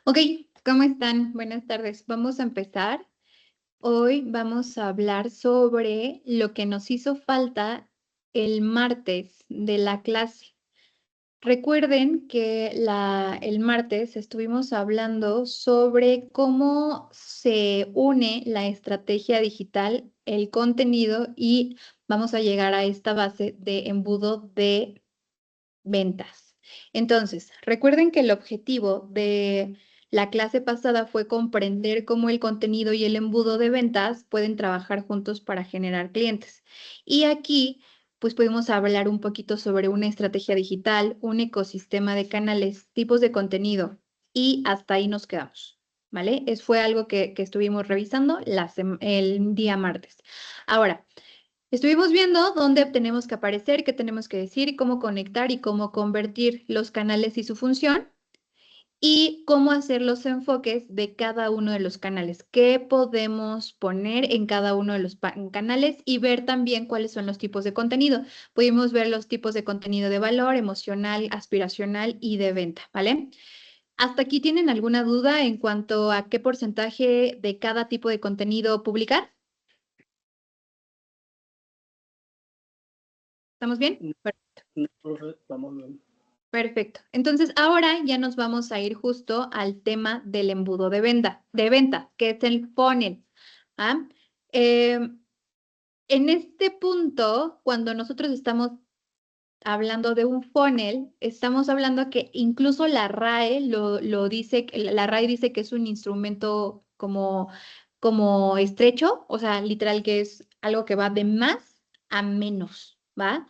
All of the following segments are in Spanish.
Ok, ¿cómo están? Buenas tardes. Vamos a empezar. Hoy vamos a hablar sobre lo que nos hizo falta el martes de la clase. Recuerden que el martes estuvimos hablando sobre cómo se une la estrategia digital, el contenido y vamos a llegar a esta base de embudo de ventas. Entonces, recuerden que el objetivo de la clase pasada fue comprender cómo el contenido y el embudo de ventas pueden trabajar juntos para generar clientes. Y aquí, pues pudimos hablar un poquito sobre una estrategia digital, un ecosistema de canales, tipos de contenido y hasta ahí nos quedamos. ¿Vale? Eso fue algo que estuvimos revisando el día martes. Ahora, estuvimos viendo dónde tenemos que aparecer, qué tenemos que decir, cómo conectar y cómo convertir los canales y su función y cómo hacer los enfoques de cada uno de los canales, qué podemos poner en cada uno de los canales y ver también cuáles son los tipos de contenido. Pudimos ver los tipos de contenido de valor, emocional, aspiracional y de venta, ¿vale? ¿Hasta aquí tienen alguna duda en cuanto a qué porcentaje de cada tipo de contenido publicar? ¿Estamos bien? Vamos bien. Perfecto. Entonces, ahora ya nos vamos a ir justo al tema del embudo de venta, que es el funnel. ¿Ah? En este punto, cuando nosotros estamos hablando de un funnel, estamos hablando que incluso la RAE lo dice, la RAE dice que es un instrumento como estrecho, o sea, literal que es algo que va de más a menos, ¿va?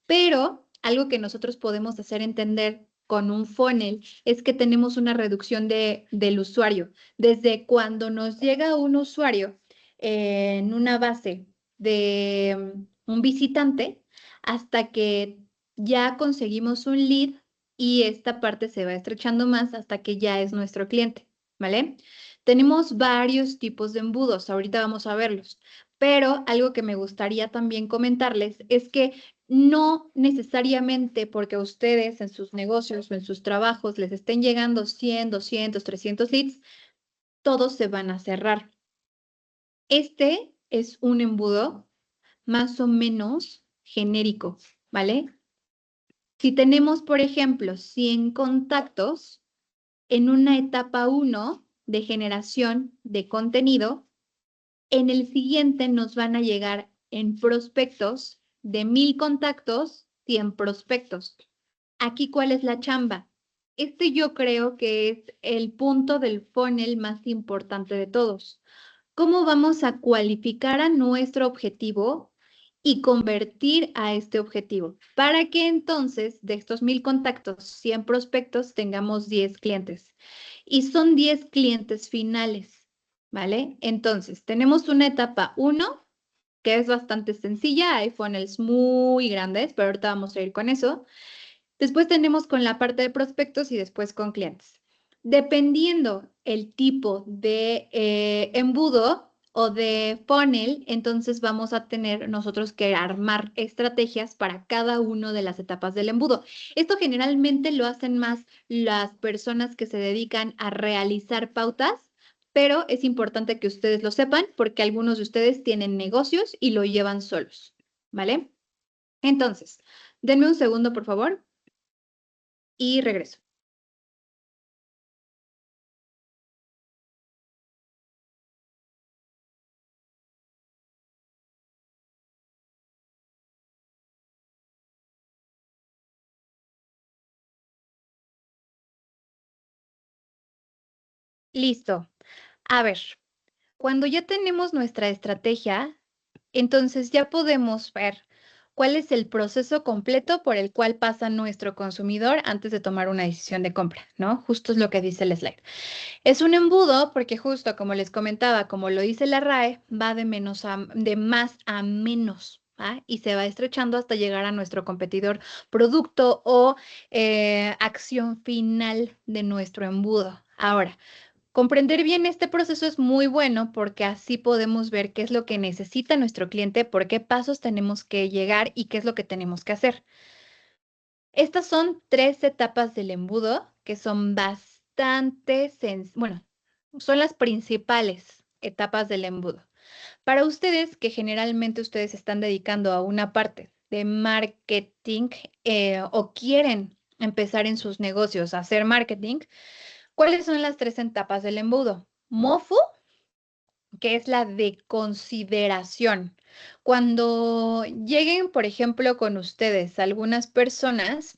Pero algo que nosotros podemos hacer entender con un funnel es que tenemos una reducción del usuario. Desde cuando nos llega un usuario en una base de un visitante hasta que ya conseguimos un lead y esta parte se va estrechando más hasta que ya es nuestro cliente, ¿vale? Tenemos varios tipos de embudos, ahorita vamos a verlos, pero algo que me gustaría también comentarles es que no necesariamente porque a ustedes en sus negocios o en sus trabajos les estén llegando 100, 200, 300 leads, todos se van a cerrar. Este es un embudo más o menos genérico, ¿vale? Si tenemos, por ejemplo, 100 contactos en una etapa 1 de generación de contenido, en el siguiente nos van a llegar en prospectos de 1000 contactos, 100 prospectos. Aquí, ¿cuál es la chamba? Este yo creo que es el punto del funnel más importante de todos. ¿Cómo vamos a cualificar a nuestro objetivo y convertir a este objetivo? Para que entonces de estos 1000 contactos, 100 prospectos, tengamos 10 clientes. Y son 10 clientes finales, ¿vale? Entonces, tenemos una etapa 1, que es bastante sencilla. Hay funnels muy grandes, pero ahorita vamos a ir con eso. Después tenemos con la parte de prospectos y después con clientes. Dependiendo el tipo de embudo o de funnel, entonces vamos a tener nosotros que armar estrategias para cada una de las etapas del embudo. Esto generalmente lo hacen más las personas que se dedican a realizar pautas, pero es importante que ustedes lo sepan porque algunos de ustedes tienen negocios y lo llevan solos, ¿vale? Entonces, denme un segundo, por favor y regreso. Listo. A ver, cuando ya tenemos nuestra estrategia, entonces ya podemos ver cuál es el proceso completo por el cual pasa nuestro consumidor antes de tomar una decisión de compra, ¿no? Justo es lo que dice el slide. Es un embudo porque justo como les comentaba, como lo dice la RAE, va de más a menos. ¿Ah? Y se va estrechando hasta llegar a nuestro competidor producto o acción final de nuestro embudo. Ahora, comprender bien este proceso es muy bueno porque así podemos ver qué es lo que necesita nuestro cliente, por qué pasos tenemos que llegar y qué es lo que tenemos que hacer. Estas son 3 etapas del embudo que son bueno, son las principales etapas del embudo. Para ustedes, que generalmente ustedes están dedicando a una parte de marketing o quieren empezar en sus negocios a hacer marketing, ¿cuáles son las 3 etapas del embudo? MOFU, que es la de consideración. Cuando lleguen, por ejemplo, con ustedes algunas personas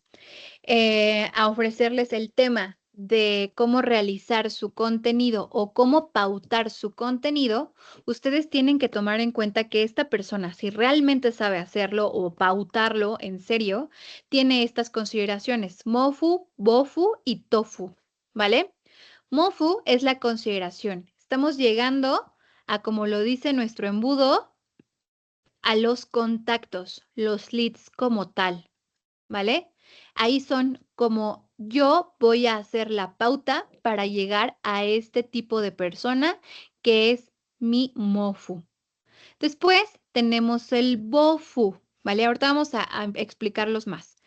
a ofrecerles el tema de cómo realizar su contenido o cómo pautar su contenido, ustedes tienen que tomar en cuenta que esta persona, si realmente sabe hacerlo o pautarlo en serio, tiene estas consideraciones: MOFU, BOFU y TOFU, ¿vale? MOFU es la consideración. Estamos llegando a, como lo dice nuestro embudo, a los contactos, los leads como tal, ¿vale? Ahí son como yo voy a hacer la pauta para llegar a este tipo de persona que es mi MOFU. Después tenemos el BOFU, ¿vale? Ahorita vamos a explicarlos más,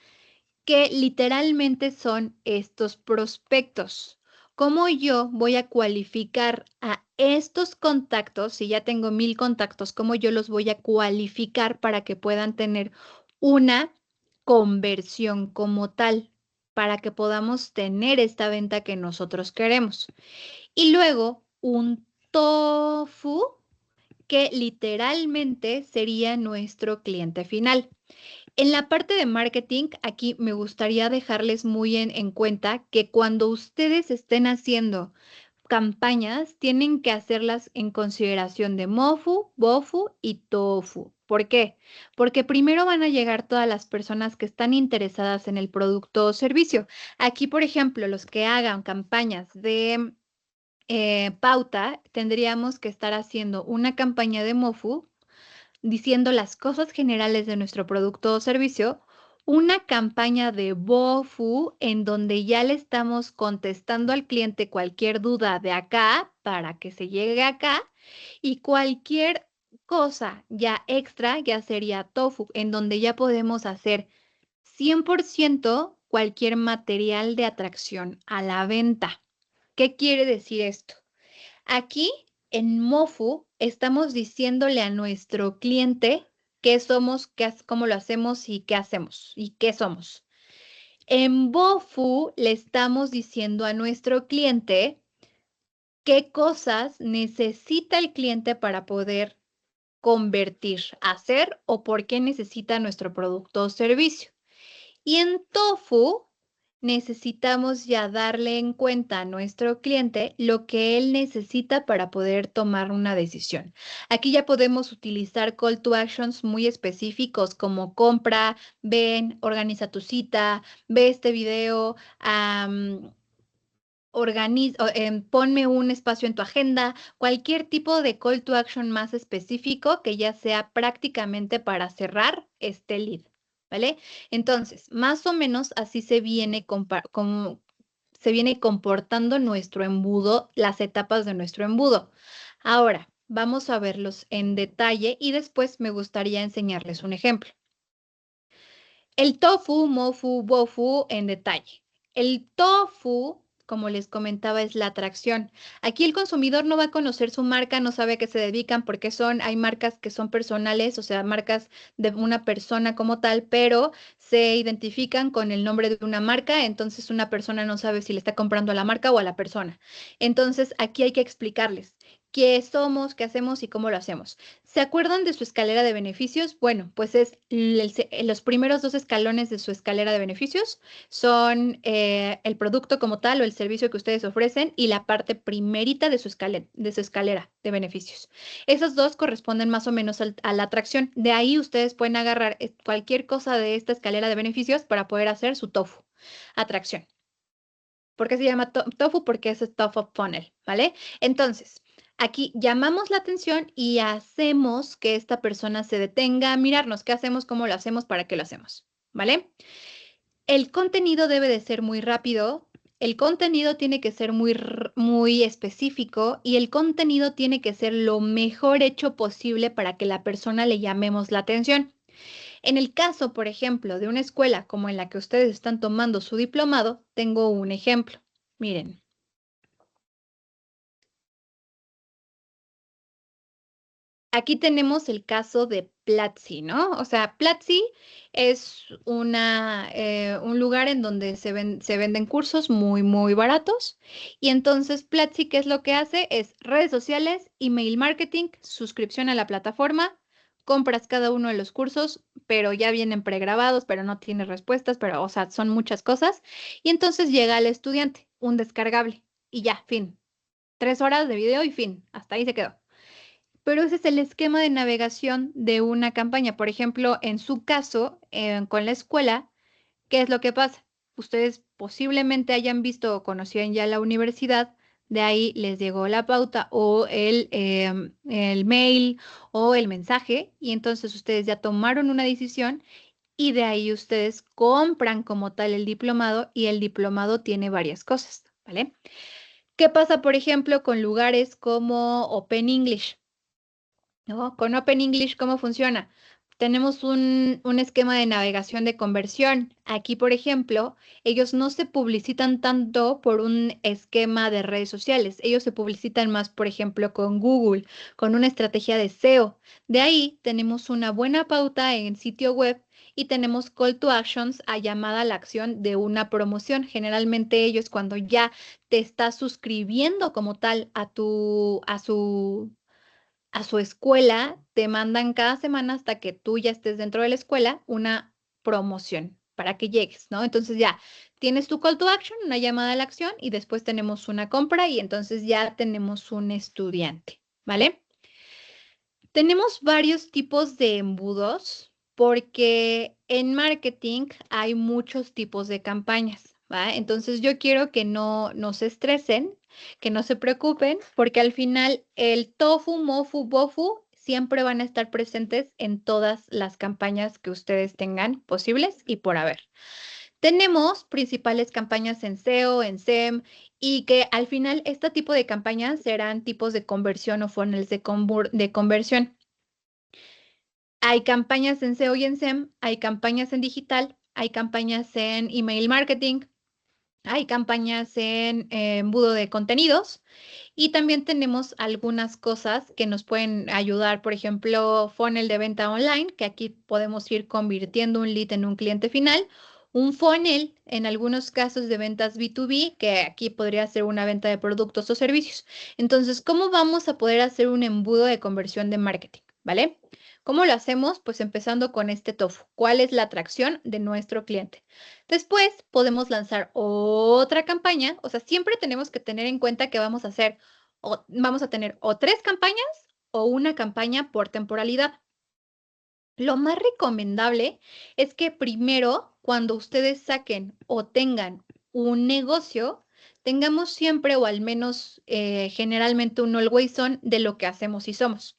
que literalmente son estos prospectos. ¿Cómo yo voy a cualificar a estos contactos? Si ya tengo 1000 contactos, ¿cómo yo los voy a cualificar para que puedan tener una conversión como tal, para que podamos tener esta venta que nosotros queremos? Y luego un TOFU, que literalmente sería nuestro cliente final. En la parte de marketing, aquí me gustaría dejarles muy en cuenta que cuando ustedes estén haciendo campañas, tienen que hacerlas en consideración de MOFU, BOFU y TOFU. ¿Por qué? Porque primero van a llegar todas las personas que están interesadas en el producto o servicio. Aquí, por ejemplo, los que hagan campañas de pauta, tendríamos que estar haciendo una campaña de MOFU diciendo las cosas generales de nuestro producto o servicio, una campaña de BOFU en donde ya le estamos contestando al cliente cualquier duda de acá para que se llegue acá, y cualquier cosa ya extra ya sería TOFU, en donde ya podemos hacer 100% cualquier material de atracción a la venta. ¿Qué quiere decir esto? Aquí en MOFU estamos diciéndole a nuestro cliente qué somos, cómo lo hacemos y qué hacemos y qué somos. En BOFU le estamos diciendo a nuestro cliente qué cosas necesita el cliente para poder convertir, hacer, o por qué necesita nuestro producto o servicio. Y en TOFU necesitamos ya darle en cuenta a nuestro cliente lo que él necesita para poder tomar una decisión. Aquí ya podemos utilizar call to actions muy específicos como compra, ven, organiza tu cita, ve este video, ponme un espacio en tu agenda, cualquier tipo de call to action más específico que ya sea prácticamente para cerrar este lead, ¿vale? Entonces, más o menos así se viene comportando nuestro embudo, las etapas de nuestro embudo. Ahora, vamos a verlos en detalle y después me gustaría enseñarles un ejemplo. El tofu, mofu, bofu en detalle. El tofu, como les comentaba, es la atracción. Aquí el consumidor no va a conocer su marca, no sabe a qué se dedican, porque hay marcas que son personales, o sea, marcas de una persona como tal, pero se identifican con el nombre de una marca, entonces una persona no sabe si le está comprando a la marca o a la persona. Entonces, aquí hay que explicarles qué somos, qué hacemos y cómo lo hacemos. ¿Se acuerdan de su escalera de beneficios? Bueno, pues es los primeros 2 escalones de su escalera de beneficios son el producto como tal o el servicio que ustedes ofrecen y la parte primerita de su escalera de beneficios. Esos dos corresponden más o menos a la atracción. De ahí ustedes pueden agarrar cualquier cosa de esta escalera de beneficios para poder hacer su tofu, atracción. ¿Por qué se llama tofu? Porque es top of funnel, ¿vale? Entonces, aquí llamamos la atención y hacemos que esta persona se detenga a mirarnos. ¿Qué hacemos? ¿Cómo lo hacemos? ¿Para qué lo hacemos? ¿Vale? El contenido debe de ser muy rápido, el contenido tiene que ser muy específico y el contenido tiene que ser lo mejor hecho posible para que la persona le llamemos la atención. En el caso, por ejemplo, de una escuela como en la que ustedes están tomando su diplomado, tengo un ejemplo. Miren. aquí tenemos el caso de Platzi, ¿no? O sea, Platzi es un lugar en donde se venden cursos muy, muy baratos. Y entonces Platzi, ¿qué es lo que hace? Es redes sociales, email marketing, suscripción a la plataforma, compras cada uno de los cursos, pero ya vienen pregrabados, pero no tiene respuestas, pero, o sea, son muchas cosas. Y entonces llega al estudiante, un descargable, y ya, fin. 3 horas de video y fin. Hasta ahí se quedó. Pero ese es el esquema de navegación de una campaña. Por ejemplo, en su caso, con la escuela, ¿qué es lo que pasa? Ustedes posiblemente hayan visto o conocían ya la universidad, de ahí les llegó la pauta o el mail o el mensaje, y entonces ustedes ya tomaron una decisión y de ahí ustedes compran como tal el diplomado y el diplomado tiene varias cosas, ¿vale? ¿Qué pasa, por ejemplo, con lugares como Open English? ¿No? Con Open English, ¿cómo funciona? Tenemos un esquema de navegación de conversión. Aquí, por ejemplo, ellos no se publicitan tanto por un esquema de redes sociales. Ellos se publicitan más, por ejemplo, con Google, con una estrategia de SEO. De ahí tenemos una buena pauta en sitio web y tenemos call to actions a llamada a la acción de una promoción. Generalmente ellos cuando ya te estás suscribiendo como tal a su escuela, te mandan cada semana hasta que tú ya estés dentro de la escuela una promoción para que llegues, ¿no? Entonces ya tienes tu call to action, una llamada a la acción y después tenemos una compra y entonces ya tenemos un estudiante, ¿vale? Tenemos varios tipos de embudos porque en marketing hay muchos tipos de campañas, ¿va? Entonces yo quiero que no se estresen, que no se preocupen, porque al final el tofu, mofu, bofu siempre van a estar presentes en todas las campañas que ustedes tengan posibles y por haber. Tenemos principales campañas en SEO, en SEM, y que al final este tipo de campañas serán tipos de conversión o funnels de conversión. Hay campañas en SEO y en SEM, hay campañas en digital, hay campañas en email marketing, hay campañas en embudo de contenidos y también tenemos algunas cosas que nos pueden ayudar, por ejemplo, funnel de venta online, que aquí podemos ir convirtiendo un lead en un cliente final, un funnel en algunos casos de ventas B2B, que aquí podría ser una venta de productos o servicios. Entonces, ¿cómo vamos a poder hacer un embudo de conversión de marketing? ¿Vale? ¿Cómo lo hacemos? Pues empezando con este TOFU. ¿Cuál es la atracción de nuestro cliente? Después podemos lanzar otra campaña, o sea, siempre tenemos que tener en cuenta que vamos a tener o 3 campañas o una campaña por temporalidad. Lo más recomendable es que primero, cuando ustedes saquen o tengan un negocio, tengamos siempre o al menos generalmente un always on de lo que hacemos y somos.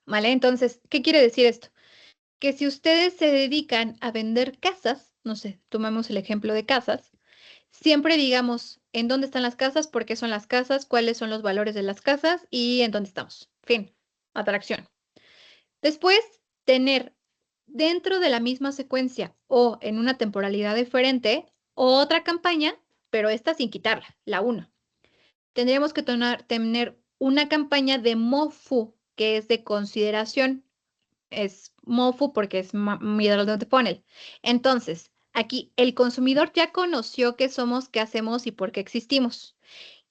¿Vale? Entonces, ¿qué quiere decir esto? Que si ustedes se dedican a vender casas, no sé, tomamos el ejemplo de casas, siempre digamos en dónde están las casas, por qué son las casas, cuáles son los valores de las casas y en dónde estamos. Fin, atracción. Después, tener dentro de la misma secuencia o en una temporalidad diferente otra campaña, pero esta sin quitarla, la 1. Tendríamos que tener una campaña de MOFU, que es de consideración. Es MOFU porque es middle of the funnel. Entonces, aquí el consumidor ya conoció qué somos, qué hacemos y por qué existimos.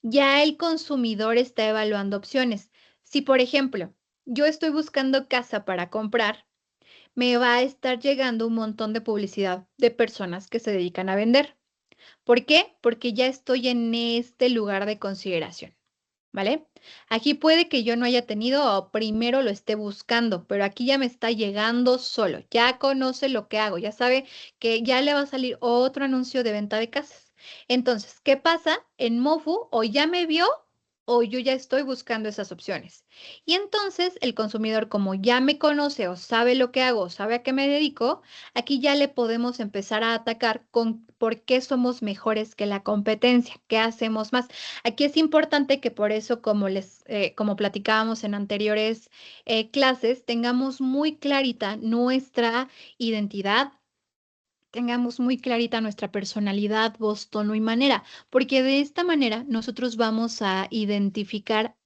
Ya el consumidor está evaluando opciones. Si, por ejemplo, yo estoy buscando casa para comprar, me va a estar llegando un montón de publicidad de personas que se dedican a vender. ¿Por qué? Porque ya estoy en este lugar de consideración. ¿Vale? Aquí puede que yo no haya tenido o primero lo esté buscando, pero aquí ya me está llegando solo, ya conoce lo que hago, ya sabe que ya le va a salir otro anuncio de venta de casas. Entonces, ¿qué pasa? En Mofu o ya me vio o yo ya estoy buscando esas opciones. Y entonces el consumidor, como ya me conoce o sabe lo que hago, o sabe a qué me dedico, aquí ya le podemos empezar a atacar con por qué somos mejores que la competencia, qué hacemos más. Aquí es importante que por eso, como platicábamos en anteriores clases, tengamos muy clarita nuestra identidad, tengamos muy clarita nuestra personalidad, voz, tono y manera, porque de esta manera nosotros vamos a identificar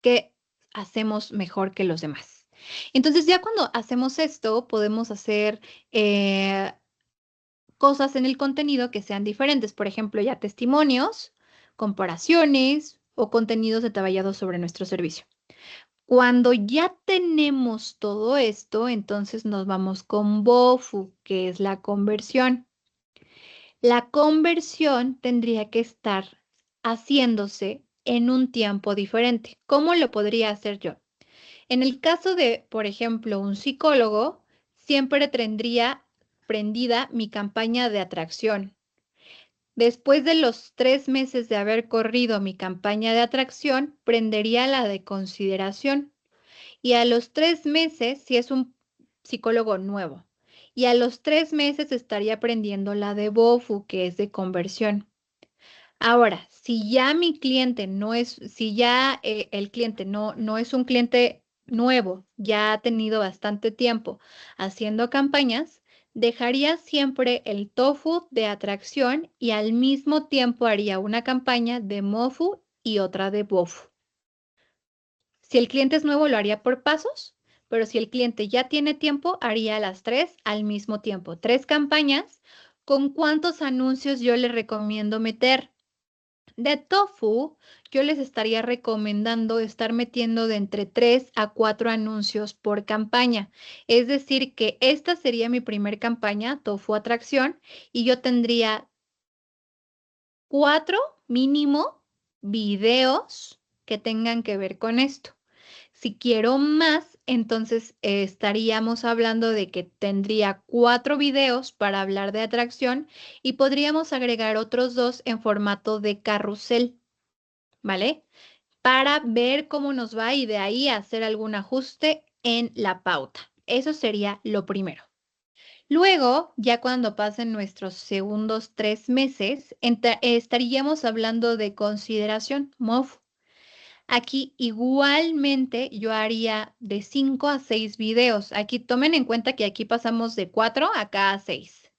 que hacemos mejor que los demás. Entonces, ya cuando hacemos esto, podemos hacer cosas en el contenido que sean diferentes. Por ejemplo, ya testimonios, comparaciones o contenidos detallados sobre nuestro servicio. Cuando ya tenemos todo esto, entonces nos vamos con BOFU, que es la conversión. La conversión tendría que estar haciéndose en un tiempo diferente. ¿Cómo lo podría hacer yo? En el caso de, por ejemplo, un psicólogo, siempre tendría prendida mi campaña de atracción. Después de los 3 meses de haber corrido mi campaña de atracción, prendería la de consideración. Y a los 3 meses, si es un psicólogo nuevo, y a los 3 meses estaría aprendiendo la de BOFU, que es de conversión. Ahora, si ya mi cliente no es, si ya el cliente no es un cliente nuevo, ya ha tenido bastante tiempo haciendo campañas, dejaría siempre el TOFU de atracción y al mismo tiempo haría una campaña de MOFU y otra de BOFU. Si el cliente es nuevo, lo haría por pasos, pero si el cliente ya tiene tiempo, haría las 3 al mismo tiempo. 3 campañas. ¿Con cuántos anuncios yo le recomiendo meter? De tofu, yo les estaría recomendando estar metiendo de entre 3 a 4 anuncios por campaña. Es decir, que esta sería mi primer campaña, tofu atracción, y yo tendría 4 mínimo videos que tengan que ver con esto. Si quiero más, entonces estaríamos hablando de que tendría 4 videos para hablar de atracción y podríamos agregar otros 2 en formato de carrusel, ¿vale? Para ver cómo nos va y de ahí hacer algún ajuste en la pauta. Eso sería lo primero. Luego, ya cuando pasen nuestros segundos 3 meses, estaríamos hablando de consideración, MOF. Aquí igualmente yo haría de 5 a 6 videos. Aquí tomen en cuenta que aquí pasamos de 4 acá a 6.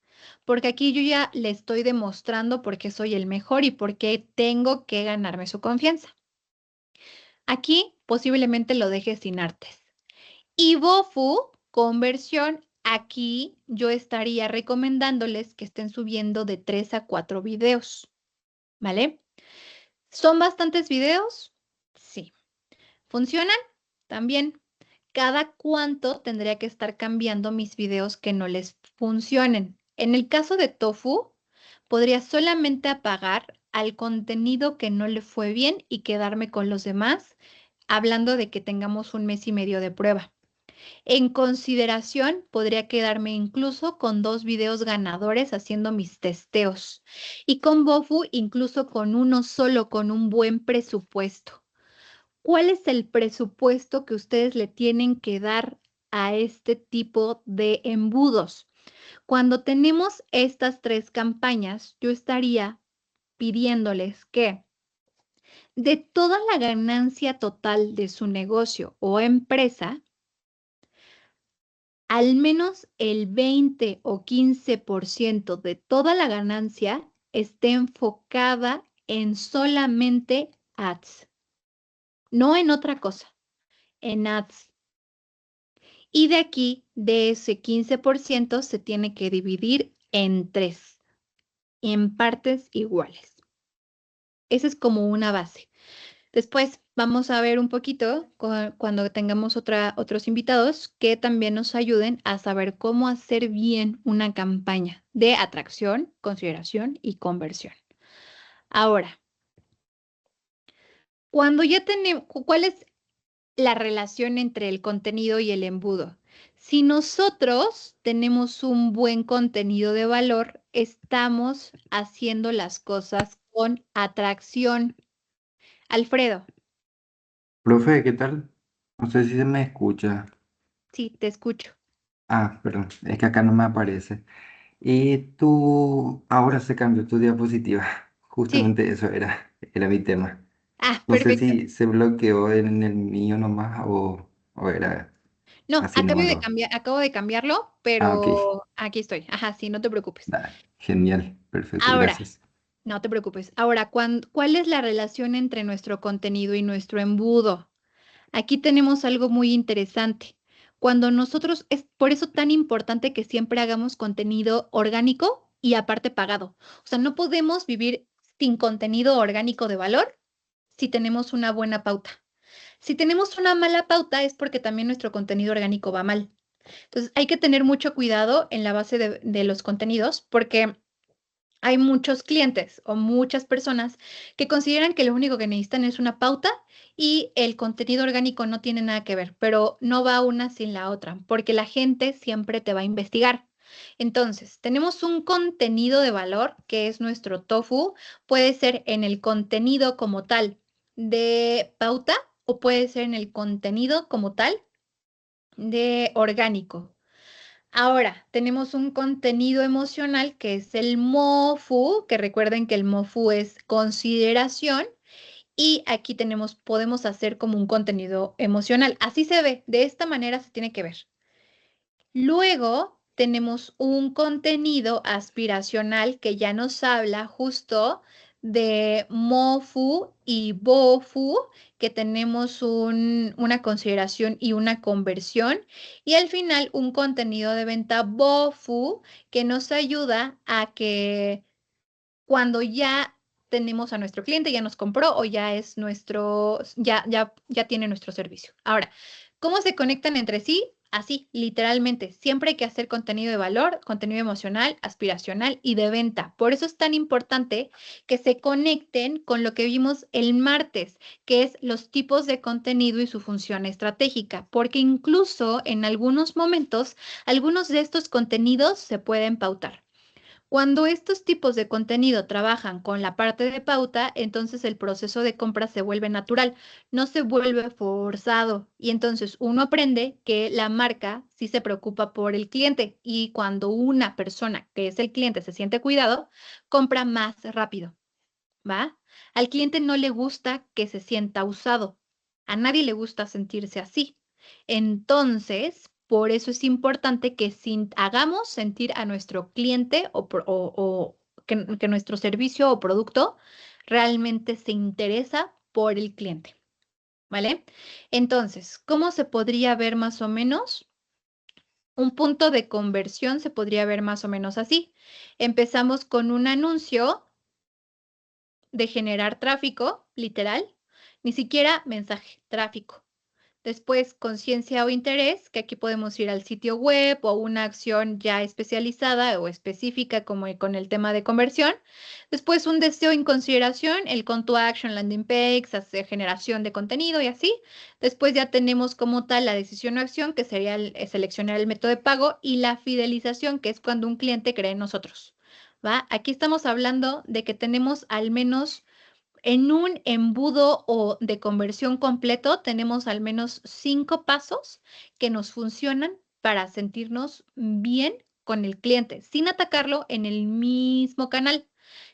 Porque aquí yo ya le estoy demostrando por qué soy el mejor y por qué tengo que ganarme su confianza. Aquí posiblemente lo deje sin artes. Y BOFU, conversión, aquí yo estaría recomendándoles que estén subiendo de 3 a 4 videos, ¿vale? ¿Son bastantes videos? Sí. ¿Funcionan? También. ¿Cada cuánto tendría que estar cambiando mis videos que no les funcionen? En el caso de tofu, podría solamente apagar al contenido que no le fue bien y quedarme con los demás, hablando de que tengamos un mes y medio de prueba. En consideración, podría quedarme incluso con 2 videos ganadores haciendo mis testeos. Y con Bofu, incluso con uno solo, con un buen presupuesto. ¿Cuál es el presupuesto que ustedes le tienen que dar a este tipo de embudos? Cuando tenemos estas 3 campañas, yo estaría pidiéndoles que de toda la ganancia total de su negocio o empresa, al menos el 20 o 15% de toda la ganancia esté enfocada en solamente ads, no en otra cosa, en ads. Y de aquí, de ese 15%, se tiene que dividir en 3, en partes iguales. Esa es como una base. Después vamos a ver un poquito cuando tengamos otros invitados que también nos ayuden a saber cómo hacer bien una campaña de atracción, consideración y conversión. Ahora, cuando ya tenemos, ¿cuál es la relación entre el contenido y el embudo? Si nosotros tenemos un buen contenido de valor, estamos haciendo las cosas con atracción. Alfredo, Profe, ¿qué tal? No sé si se me escucha. sí, te escucho. Ah, perdón, es que acá no me aparece. Y tú, ahora se cambió tu diapositiva. Sí. Justamente eso era mi tema. Ah, No sé perfecto. si se bloqueó en el mío nomás o era No, así nomás lo. acabo de cambiarlo, Ah, ok. pero aquí estoy. Ajá, sí, no te preocupes. Dale, genial, perfecto, Ahora, gracias. no te preocupes. Ahora, ¿cuál es la relación entre nuestro contenido y nuestro embudo? aquí tenemos algo muy interesante. Cuando nosotros, es por eso tan importante que siempre hagamos contenido orgánico y aparte pagado. O sea, no podemos vivir sin contenido orgánico de valor si tenemos una buena pauta. Si tenemos una mala pauta es porque también nuestro contenido orgánico va mal. Entonces, hay que tener mucho cuidado en la base de los contenidos porque hay muchos clientes o muchas personas que consideran que lo único que necesitan es una pauta y el contenido orgánico no tiene nada que ver, pero no va una sin la otra, porque la gente siempre te va a investigar. Entonces, tenemos un contenido de valor que es nuestro tofu, puede ser en el contenido como tal de pauta o puede ser en el contenido como tal de orgánico. Ahora, tenemos un contenido emocional que es el MOFU, que recuerden que el MOFU es consideración, y aquí podemos hacer como un contenido emocional. Así se ve, de esta manera se tiene que ver. Luego tenemos un contenido aspiracional que ya nos habla justo de MOFU y BOFU, que tenemos una consideración y una conversión. Y al final un contenido de venta BOFU que nos ayuda a que cuando ya tenemos a nuestro cliente, ya nos compró o ya es ya tiene nuestro servicio. Ahora, ¿cómo se conectan entre sí? Así, literalmente, siempre hay que hacer contenido de valor, contenido emocional, aspiracional y de venta. Por eso es tan importante que se conecten con lo que vimos el martes, que es los tipos de contenido y su función estratégica, porque incluso en algunos momentos, algunos de estos contenidos se pueden pautar. Cuando estos tipos de contenido trabajan con la parte de pauta, entonces el proceso de compra se vuelve natural, no se vuelve forzado. Y entonces uno aprende que la marca sí se preocupa por el cliente y cuando una persona que es el cliente se siente cuidado, compra más rápido, ¿va? Al cliente no le gusta que se sienta usado. A nadie le gusta sentirse así. Entonces, por eso es importante que hagamos sentir a nuestro cliente o que nuestro servicio o producto realmente se interesa por el cliente, ¿vale? Entonces, ¿cómo se podría ver más o menos? Un punto de conversión se podría ver más o menos así. Empezamos con un anuncio de generar tráfico, literal, ni siquiera mensaje, tráfico. Después, conciencia o interés, que aquí podemos ir al sitio web o una acción ya especializada o específica como con el tema de conversión. Después, un deseo en consideración, el call to action, landing page, hacer generación de contenido y así. Después ya tenemos como tal la decisión o acción, que sería seleccionar el método de pago y la fidelización, que es cuando un cliente cree en nosotros. ¿Va? Aquí estamos hablando de que tenemos al menos en un embudo o de conversión completo tenemos al menos 5 pasos que nos funcionan para sentirnos bien con el cliente, sin atacarlo en el mismo canal.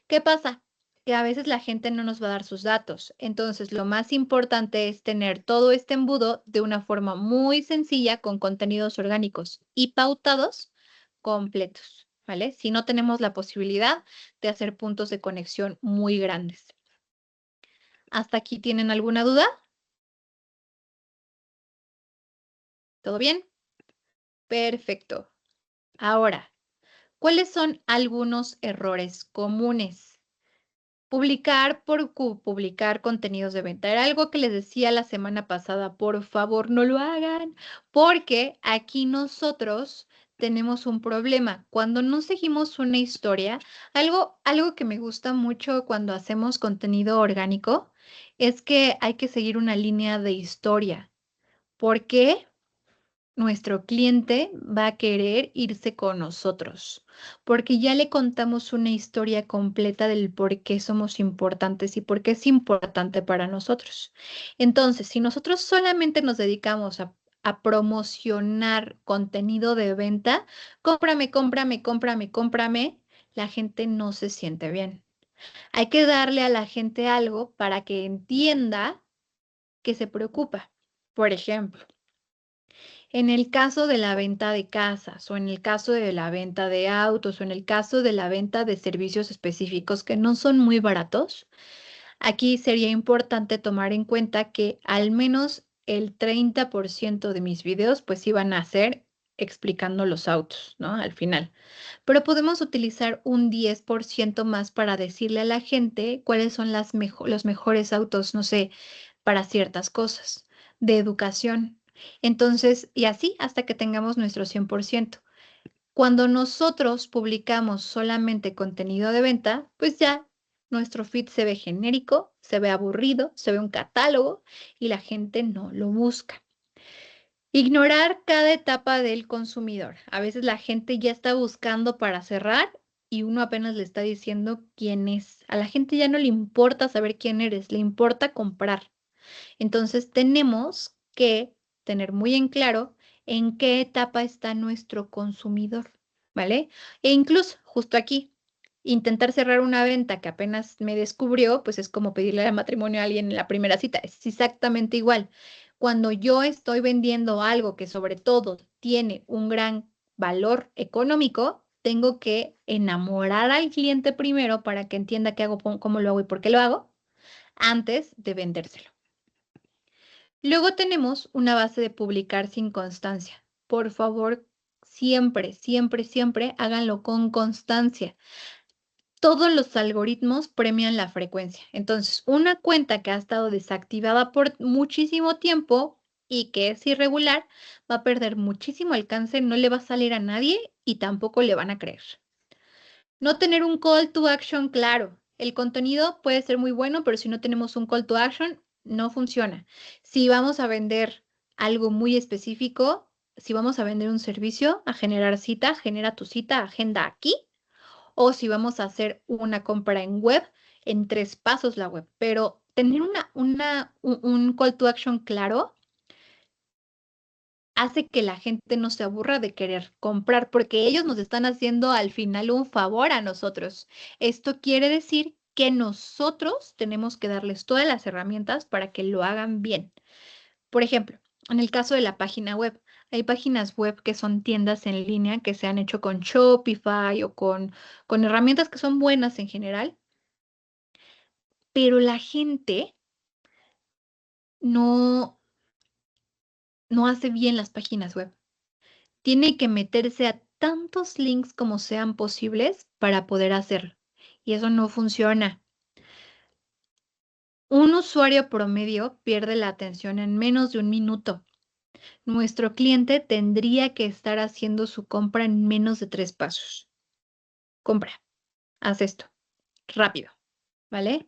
¿Qué pasa? Que a veces la gente no nos va a dar sus datos. Entonces, lo más importante es tener todo este embudo de una forma muy sencilla con contenidos orgánicos y pautados completos, ¿vale? Si no tenemos la posibilidad de hacer puntos de conexión muy grandes. ¿Hasta aquí tienen alguna duda? ¿Todo bien? Perfecto. Ahora, ¿cuáles son algunos errores comunes? Publicar por publicar contenidos de venta. Era algo que les decía la semana pasada, por favor no lo hagan, porque aquí nosotros tenemos un problema. Cuando no seguimos una historia, algo que me gusta mucho cuando hacemos contenido orgánico es que hay que seguir una línea de historia. ¿Por qué? Nuestro cliente va a querer irse con nosotros, porque ya le contamos una historia completa del por qué somos importantes y por qué es importante para nosotros. Entonces, si nosotros solamente nos dedicamos a promocionar contenido de venta, cómprame, cómprame, cómprame, cómprame, la gente no se siente bien. Hay que darle a la gente algo para que entienda que se preocupa. Por ejemplo, en el caso de la venta de casas o en el caso de la venta de autos o en el caso de la venta de servicios específicos que no son muy baratos, aquí sería importante tomar en cuenta que al menos el 30% de mis videos pues iban a ser explicando los autos, ¿no? Al final. Pero podemos utilizar un 10% más para decirle a la gente cuáles son los mejores autos, no sé, para ciertas cosas, de educación. Entonces, y así hasta que tengamos nuestro 100%. Cuando nosotros publicamos solamente contenido de venta, pues ya nuestro feed se ve genérico, se ve aburrido, se ve un catálogo y la gente no lo busca. Ignorar cada etapa del consumidor. A veces la gente ya está buscando para cerrar y uno apenas le está diciendo quién es. A la gente ya no le importa saber quién eres, le importa comprar. Entonces tenemos que tener muy en claro en qué etapa está nuestro consumidor, ¿vale? E incluso justo aquí, intentar cerrar una venta que apenas me descubrió, pues es como pedirle el matrimonio a alguien en la primera cita. Es exactamente igual. Cuando yo estoy vendiendo algo que sobre todo tiene un gran valor económico, tengo que enamorar al cliente primero para que entienda qué hago, cómo lo hago y por qué lo hago, antes de vendérselo. Luego tenemos una base de publicar sin constancia. Por favor, siempre, siempre, siempre háganlo con constancia. Todos los algoritmos premian la frecuencia. Entonces, una cuenta que ha estado desactivada por muchísimo tiempo y que es irregular va a perder muchísimo alcance, no le va a salir a nadie y tampoco le van a creer. No tener un call to action claro. El contenido puede ser muy bueno, pero si no tenemos un call to action, no funciona. Si vamos a vender algo muy específico, si vamos a vender un servicio, a generar cita, genera tu cita, agenda aquí. O si vamos a hacer una compra en web, en 3 pasos la web. Pero tener un call to action claro hace que la gente no se aburra de querer comprar, porque ellos nos están haciendo al final un favor a nosotros. Esto quiere decir que nosotros tenemos que darles todas las herramientas para que lo hagan bien. Por ejemplo, en el caso de la página web, hay páginas web que son tiendas en línea que se han hecho con Shopify o con herramientas que son buenas en general, pero la gente no, no hace bien las páginas web. Tiene que meterse a tantos links como sean posibles para poder hacerlo. Y eso no funciona. Un usuario promedio pierde la atención en menos de un minuto. Nuestro cliente tendría que estar haciendo su compra en menos de 3 pasos. Compra, haz esto, rápido, ¿vale?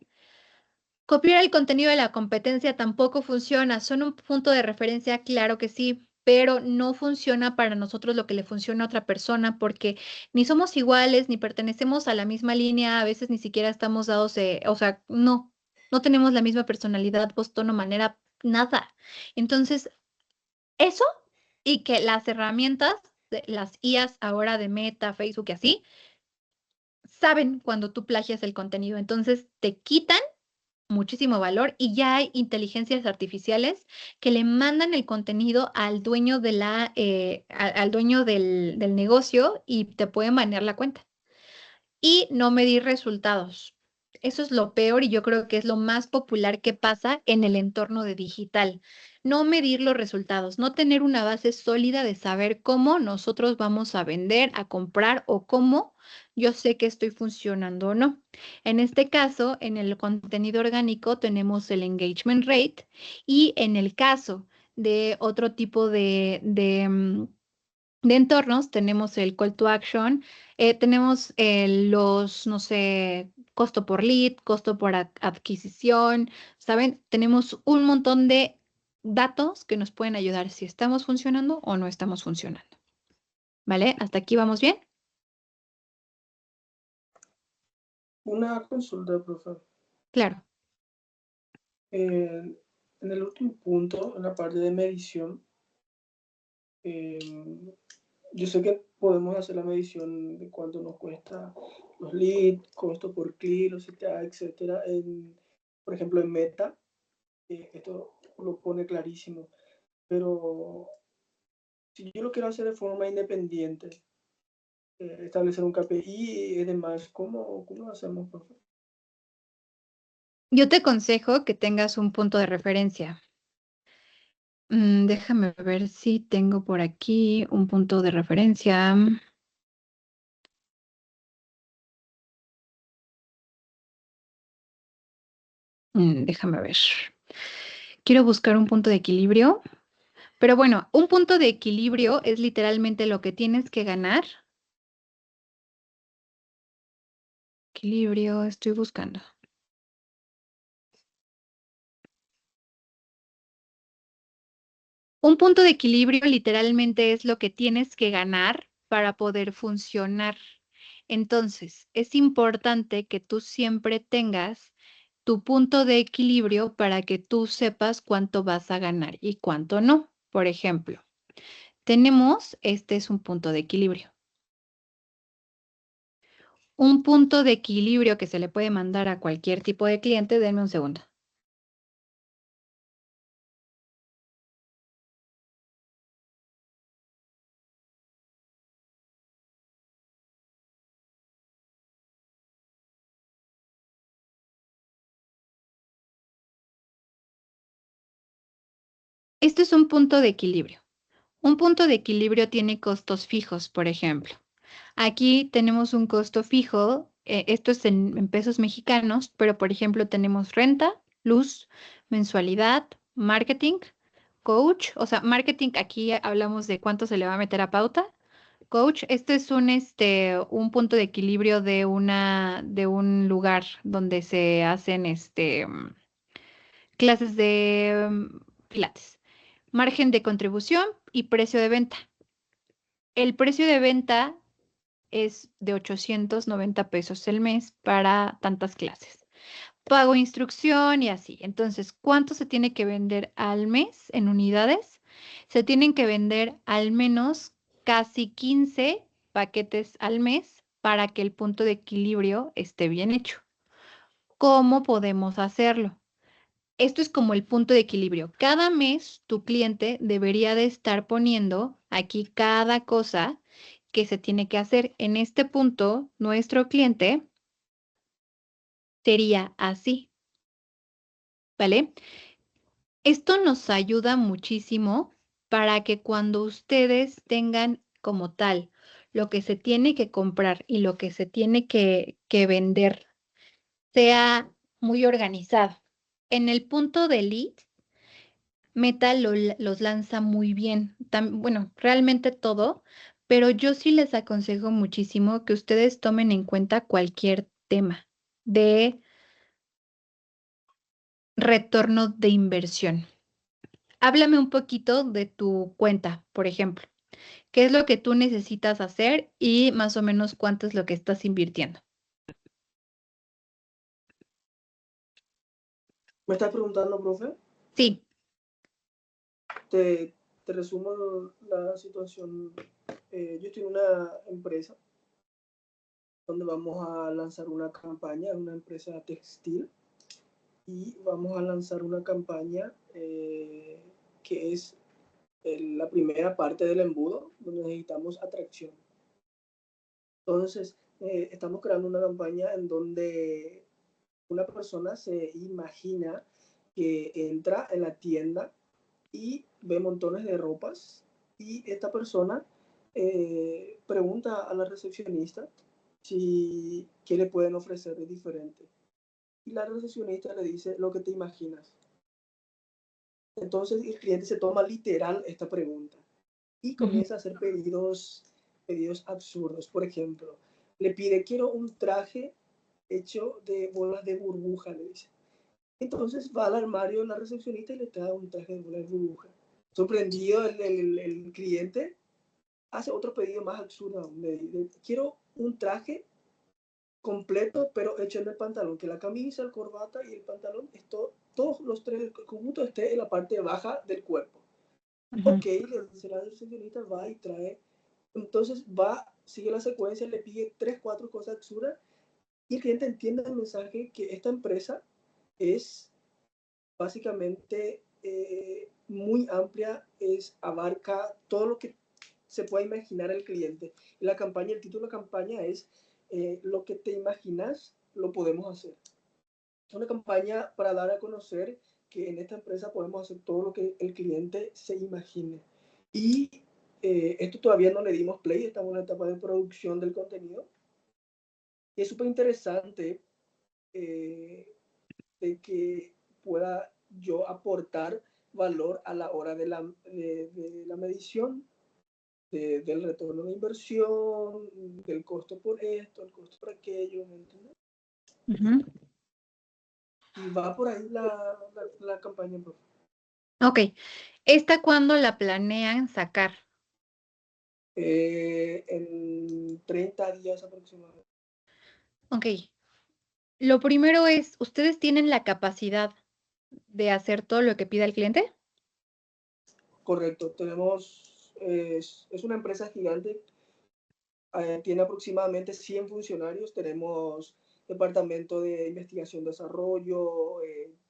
Copiar el contenido de la competencia tampoco funciona. Son un punto de referencia, claro que sí, pero no funciona para nosotros lo que le funciona a otra persona porque ni somos iguales, ni pertenecemos a la misma línea, a veces ni siquiera estamos dados, o sea, no tenemos la misma personalidad, voz, tono, manera, nada. Entonces, eso y que las herramientas, las IAs ahora de Meta, Facebook y así, saben cuando tú plagias el contenido. Entonces, te quitan muchísimo valor y ya hay inteligencias artificiales que le mandan el contenido al dueño al dueño del negocio y te pueden banear la cuenta. Y no medir resultados. Eso es lo peor y yo creo que es lo más popular que pasa en el entorno de digital. No medir los resultados, no tener una base sólida de saber cómo nosotros vamos a vender, a comprar o cómo yo sé que estoy funcionando o no. En este caso, en el contenido orgánico tenemos el engagement rate y en el caso de otro tipo de entornos, tenemos el call to action, tenemos los, no sé, costo por lead, costo por adquisición, ¿saben? Tenemos un montón de datos que nos pueden ayudar si estamos funcionando o no estamos funcionando. ¿Vale? ¿Hasta aquí vamos bien? Una consulta, profe. Claro. En el último punto, en la parte de medición, yo sé que podemos hacer la medición de cuánto nos cuesta los leads, costo por clic, los CTA, etcétera. Por ejemplo, en Meta, esto lo pone clarísimo. Pero si yo lo quiero hacer de forma independiente, establecer un KPI y demás, ¿cómo lo hacemos, profe? Yo te aconsejo que tengas un punto de referencia. Déjame ver si tengo por aquí un punto de referencia. Déjame ver. Quiero buscar un punto de equilibrio, pero bueno, un punto de equilibrio es literalmente lo que tienes que ganar. Equilibrio, estoy buscando. Un punto de equilibrio literalmente es lo que tienes que ganar para poder funcionar. Entonces, es importante que tú siempre tengas tu punto de equilibrio para que tú sepas cuánto vas a ganar y cuánto no. Por ejemplo, este es un punto de equilibrio. Un punto de equilibrio que se le puede mandar a cualquier tipo de cliente, denme un segundo. Este es un punto de equilibrio. Un punto de equilibrio tiene costos fijos, por ejemplo. Aquí tenemos un costo fijo, esto es en pesos mexicanos, pero por ejemplo tenemos renta, luz, mensualidad, marketing, coach, o sea, marketing, aquí hablamos de cuánto se le va a meter a pauta. Coach, este es un punto de equilibrio de un lugar donde se hacen clases de pilates. Margen de contribución y precio de venta. El precio de venta es de 890 pesos el mes para tantas clases. Pago instrucción y así. Entonces, ¿cuánto se tiene que vender al mes en unidades? Se tienen que vender al menos casi 15 paquetes al mes para que el punto de equilibrio esté bien hecho. ¿Cómo podemos hacerlo? Esto es como el punto de equilibrio. Cada mes tu cliente debería de estar poniendo aquí cada cosa que se tiene que hacer. En este punto, nuestro cliente sería así, ¿vale? Esto nos ayuda muchísimo para que cuando ustedes tengan como tal lo que se tiene que comprar y lo que se tiene que vender sea muy organizado. En el punto de lead, Meta los lanza muy bien. Bueno, realmente todo, pero yo sí les aconsejo muchísimo que ustedes tomen en cuenta cualquier tema de retorno de inversión. Háblame un poquito de tu cuenta, por ejemplo. ¿Qué es lo que tú necesitas hacer y más o menos cuánto es lo que estás invirtiendo? ¿Me estás preguntando, profe? Sí. Te resumo la situación. Yo estoy en una empresa donde vamos a lanzar una campaña, una empresa textil, y vamos a lanzar una campaña que es la primera parte del embudo, donde necesitamos atracción. Entonces, estamos creando una campaña en donde una persona se imagina que entra en la tienda y ve montones de ropas y esta persona pregunta a la recepcionista si qué le pueden ofrecer de diferente. Y la recepcionista le dice lo que te imaginas. Entonces el cliente se toma literal esta pregunta y Ujú, comienza a hacer pedidos absurdos. Por ejemplo, le pide, quiero un traje hecho de bolas de burbuja, le dice. Entonces va al armario la recepcionista y le trae un traje de bolas de burbuja. Sorprendido el cliente, hace otro pedido más absurdo aún. Le dice, quiero un traje completo, pero hecho en el pantalón, que la camisa, el corbata y el pantalón, todos los tres, el conjunto esté en la parte baja del cuerpo. ujú, Ok, le dice la recepcionista, va y trae. Entonces va, sigue la secuencia, le pide tres, cuatro cosas absurdas y el cliente entiende el mensaje que esta empresa es básicamente muy amplia, abarca todo lo que se puede imaginar el cliente. Y la campaña, el título de la campaña es lo que te imaginas, lo podemos hacer. Es una campaña para dar a conocer que en esta empresa podemos hacer todo lo que el cliente se imagine. Y esto todavía no le dimos play, estamos en la etapa de producción del contenido. Y es súper interesante de que pueda yo aportar valor a la hora de la medición del retorno de inversión, del costo por esto, el costo por aquello, ¿me entiendes? Ujú. Y va por ahí la campaña, profe. Ok. ¿Esta cuándo la planean sacar? En 30 días aproximadamente. Ok. Lo primero es, ¿ustedes tienen la capacidad de hacer todo lo que pida el cliente? Correcto, tenemos, es una empresa gigante, tiene aproximadamente 100 funcionarios, tenemos departamento de investigación y desarrollo,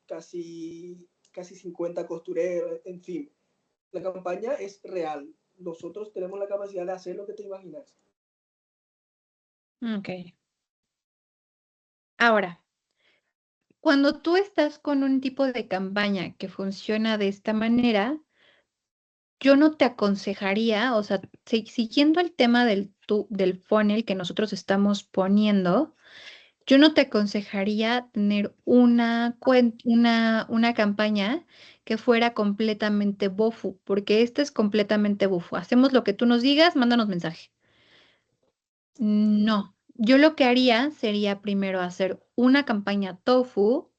casi 50 costureros, en fin. La campaña es real. Nosotros tenemos la capacidad de hacer lo que te imaginas. Ok. Ahora, cuando tú estás con un tipo de campaña que funciona de esta manera, yo no te aconsejaría, o sea, siguiendo el tema del funnel que nosotros estamos poniendo, yo no te aconsejaría tener una campaña que fuera completamente bofu, porque esta es completamente bofu. Hacemos lo que tú nos digas, mándanos mensaje. No, yo lo que haría sería primero hacer una campaña tofu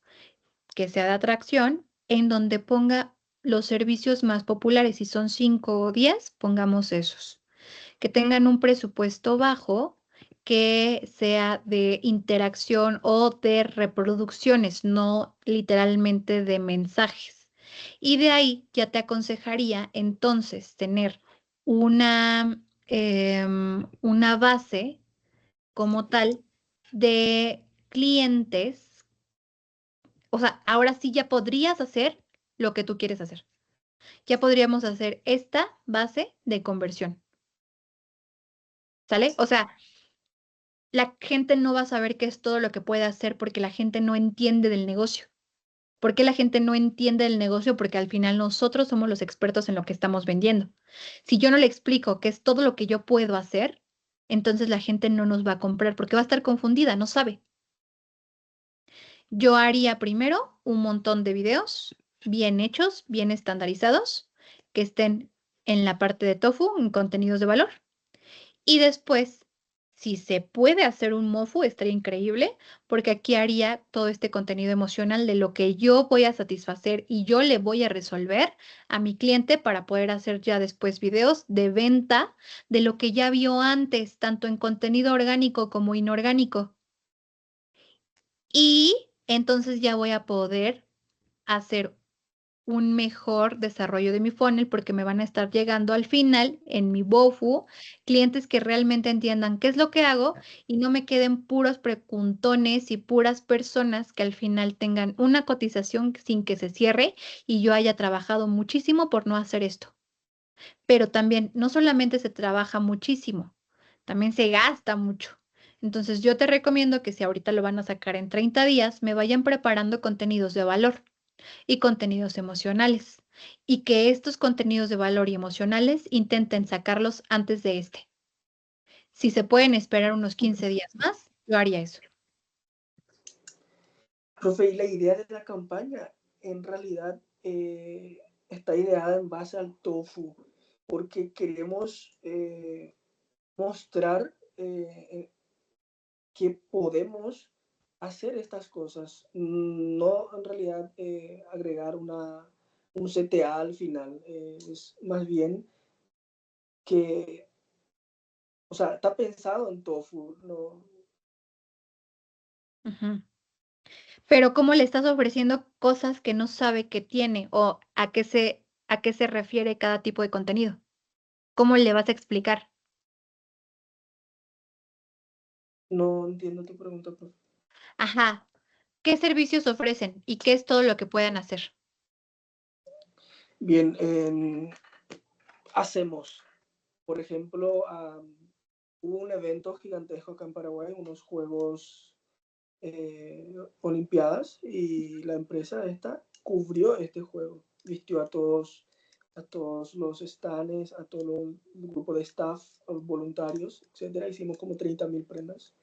que sea de atracción, en donde ponga los servicios más populares. Si son 5 o 10, pongamos esos. Que tengan un presupuesto bajo, que sea de interacción o de reproducciones, no literalmente de mensajes. Y de ahí ya te aconsejaría entonces tener una base como tal de clientes. O sea, ahora sí ya podrías hacer lo que tú quieres hacer. Ya podríamos hacer esta base de conversión. ¿Sale? O sea, la gente no va a saber qué es todo lo que puede hacer porque la gente no entiende del negocio. ¿Por qué la gente no entiende del negocio? Porque al final nosotros somos los expertos en lo que estamos vendiendo. Si yo no le explico qué es todo lo que yo puedo hacer, entonces la gente no nos va a comprar porque va a estar confundida, no sabe. Yo haría primero un montón de videos bien hechos, bien estandarizados, que estén en la parte de tofu, en contenidos de valor. Y después, si se puede hacer un mofu, estaría increíble, porque aquí haría todo este contenido emocional de lo que yo voy a satisfacer y yo le voy a resolver a mi cliente para poder hacer ya después videos de venta de lo que ya vio antes, tanto en contenido orgánico como inorgánico. Y entonces ya voy a poder hacer un mejor desarrollo de mi funnel porque me van a estar llegando al final en mi BOFU clientes que realmente entiendan qué es lo que hago y no me queden puros preguntones y puras personas que al final tengan una cotización sin que se cierre y yo haya trabajado muchísimo por no hacer esto. Pero también no solamente se trabaja muchísimo, también se gasta mucho. Entonces yo te recomiendo que si ahorita lo van a sacar en 30 días, me vayan preparando contenidos de valor y contenidos emocionales. Y que estos contenidos de valor y emocionales intenten sacarlos antes de este. Si se pueden esperar unos 15 días más, yo haría eso. Profe, y la idea de la campaña en realidad está ideada en base al tofu, porque queremos mostrar que podemos hacer estas cosas, no en realidad agregar un CTA al final, es más bien que, o sea, está pensado en tofu, no, Ujú. Pero ¿cómo le estás ofreciendo cosas que no sabe que tiene o a qué se refiere cada tipo de contenido? ¿Cómo le vas a explicar? no entiendo tu pregunta, profe. Ajá, ¿qué servicios ofrecen y qué es todo lo que puedan hacer? Bien, hacemos, por ejemplo, hubo un evento gigantesco acá en Paraguay, unos Juegos Olimpiadas, y la empresa esta cubrió este juego, vistió a todos los stands, a todo el grupo de staff, voluntarios, etcétera. Hicimos como 30.000 prendas.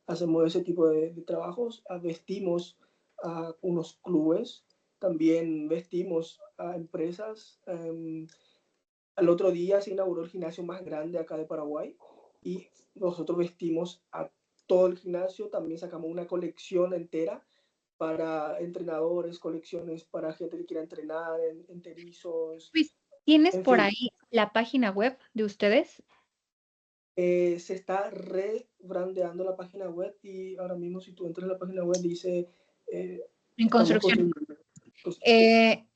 Hacemos ese tipo de trabajos. Vestimos a unos clubes, también vestimos a empresas. Al otro día se inauguró el gimnasio más grande acá de Paraguay y nosotros vestimos a todo el gimnasio. También sacamos una colección entera para entrenadores, colecciones para gente que quiera entrenar, enterizos, Luis, ¿tienes en por fin. ahí la página web de ustedes? Se está rebrandeando la página web y ahora mismo si tú entras en la página web dice En estamos construcción. construyendo.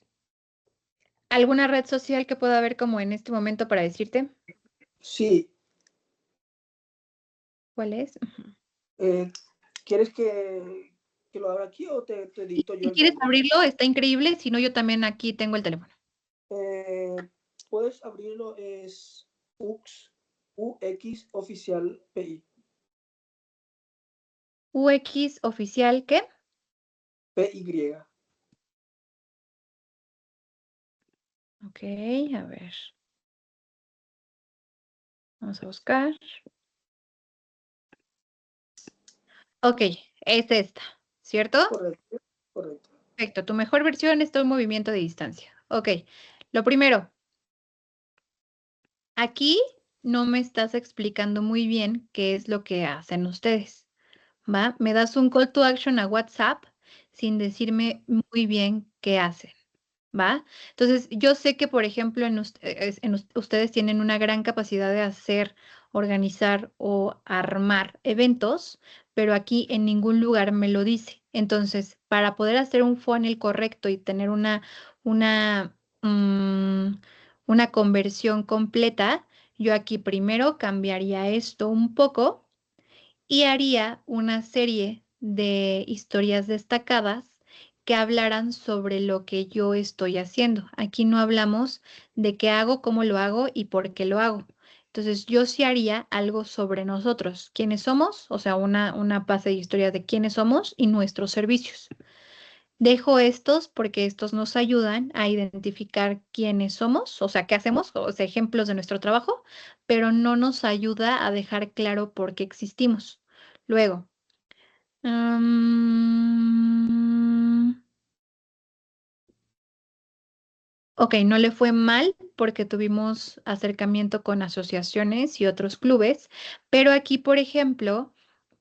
¿Alguna red social que pueda haber como en este momento para decirte Sí, cuál es? ¿quieres que lo abra aquí o te dicto yo Si el quieres nombre? abrirlo, está increíble. Si no, yo también aquí tengo el teléfono. Puedes abrirlo, es UX Oficial PI. UX oficial, ¿qué? PY. Ok, a ver. Vamos a buscar. Ok, es esta, ¿cierto? Correcto, correcto. Perfecto, tu mejor versión está un movimiento de distancia. Ok, lo primero, aquí no me estás explicando muy bien qué es lo que hacen ustedes, ¿va? Me das un call to action a WhatsApp sin decirme muy bien qué hacen. ¿Va? Entonces, yo sé que, por ejemplo, ustedes tienen una gran capacidad de hacer, organizar o armar eventos, pero aquí en ningún lugar me lo dice. Entonces, para poder hacer un funnel correcto y tener una, mm, una conversión completa, yo aquí primero cambiaría esto un poco y haría una serie de historias destacadas que hablaran sobre lo que yo estoy haciendo. Aquí no hablamos de qué hago, cómo lo hago y por qué lo hago. Entonces, yo sí haría algo sobre nosotros, quiénes somos, o sea, una base de historia de quiénes somos y nuestros servicios. Dejo estos porque estos nos ayudan a identificar quiénes somos, o sea, qué hacemos, o sea, ejemplos de nuestro trabajo, pero no nos ayuda a dejar claro por qué existimos. Luego, mm, ok, no le fue mal porque tuvimos acercamiento con asociaciones y otros clubes, pero aquí, por ejemplo,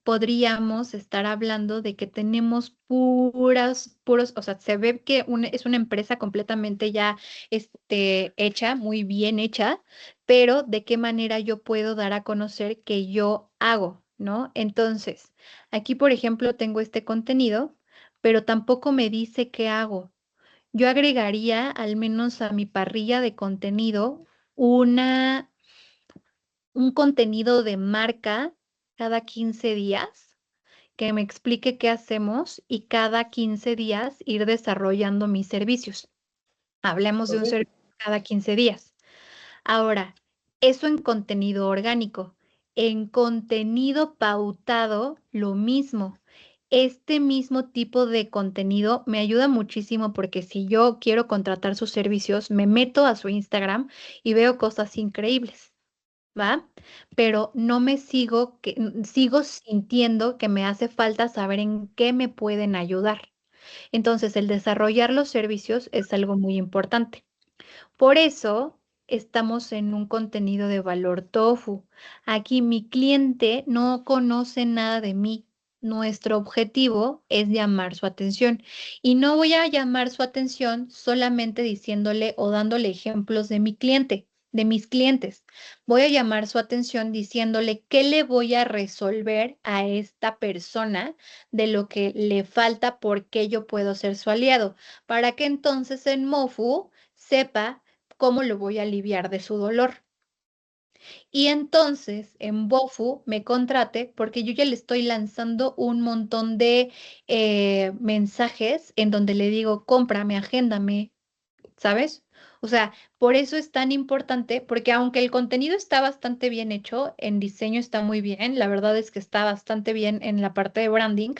podríamos estar hablando de que tenemos puros, o sea, se ve que es una empresa completamente ya hecha, muy bien hecha, pero de qué manera yo puedo dar a conocer que yo hago, ¿no? Entonces, aquí, por ejemplo, tengo este contenido, pero tampoco me dice qué hago. Yo agregaría al menos a mi parrilla de contenido un contenido de marca cada 15 días que me explique qué hacemos y cada 15 días ir desarrollando mis servicios. Hablemos de un Ok, servicio cada 15 días. Ahora, eso en contenido orgánico. En contenido pautado, lo mismo. Este mismo tipo de contenido me ayuda muchísimo porque si yo quiero contratar sus servicios, me meto a su Instagram y veo cosas increíbles, ¿va? Pero no me sigo sintiendo que me hace falta saber en qué me pueden ayudar. Entonces, el desarrollar los servicios es algo muy importante. Por eso estamos en un contenido de valor tofu. Aquí mi cliente no conoce nada de mí. Nuestro objetivo es llamar su atención y no voy a llamar su atención solamente diciéndole o dándole ejemplos de mi cliente, de mis clientes. Voy a llamar su atención diciéndole qué le voy a resolver a esta persona de lo que le falta, porque yo puedo ser su aliado, para que entonces en Mofu sepa cómo lo voy a aliviar de su dolor. Y entonces en Bofu me contrate porque yo ya le estoy lanzando un montón de mensajes en donde le digo, cómprame, agéndame, ¿sabes? O sea, por eso es tan importante, porque aunque el contenido está bastante bien hecho, en diseño está muy bien, la verdad es que está bastante bien en la parte de branding,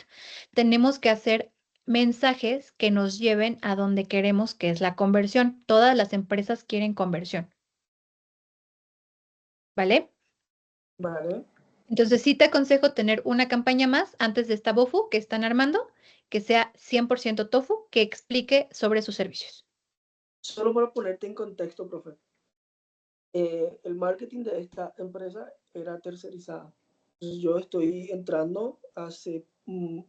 tenemos que hacer mensajes que nos lleven a donde queremos, que es la conversión. Todas las empresas quieren conversión. ¿Vale? Vale, Entonces sí te aconsejo tener una campaña más antes de esta BOFU que están armando, que sea 100% TOFU, que explique sobre sus servicios. solo para ponerte en contexto, profe. El marketing de esta empresa era tercerizada. Entonces, yo estoy entrando hace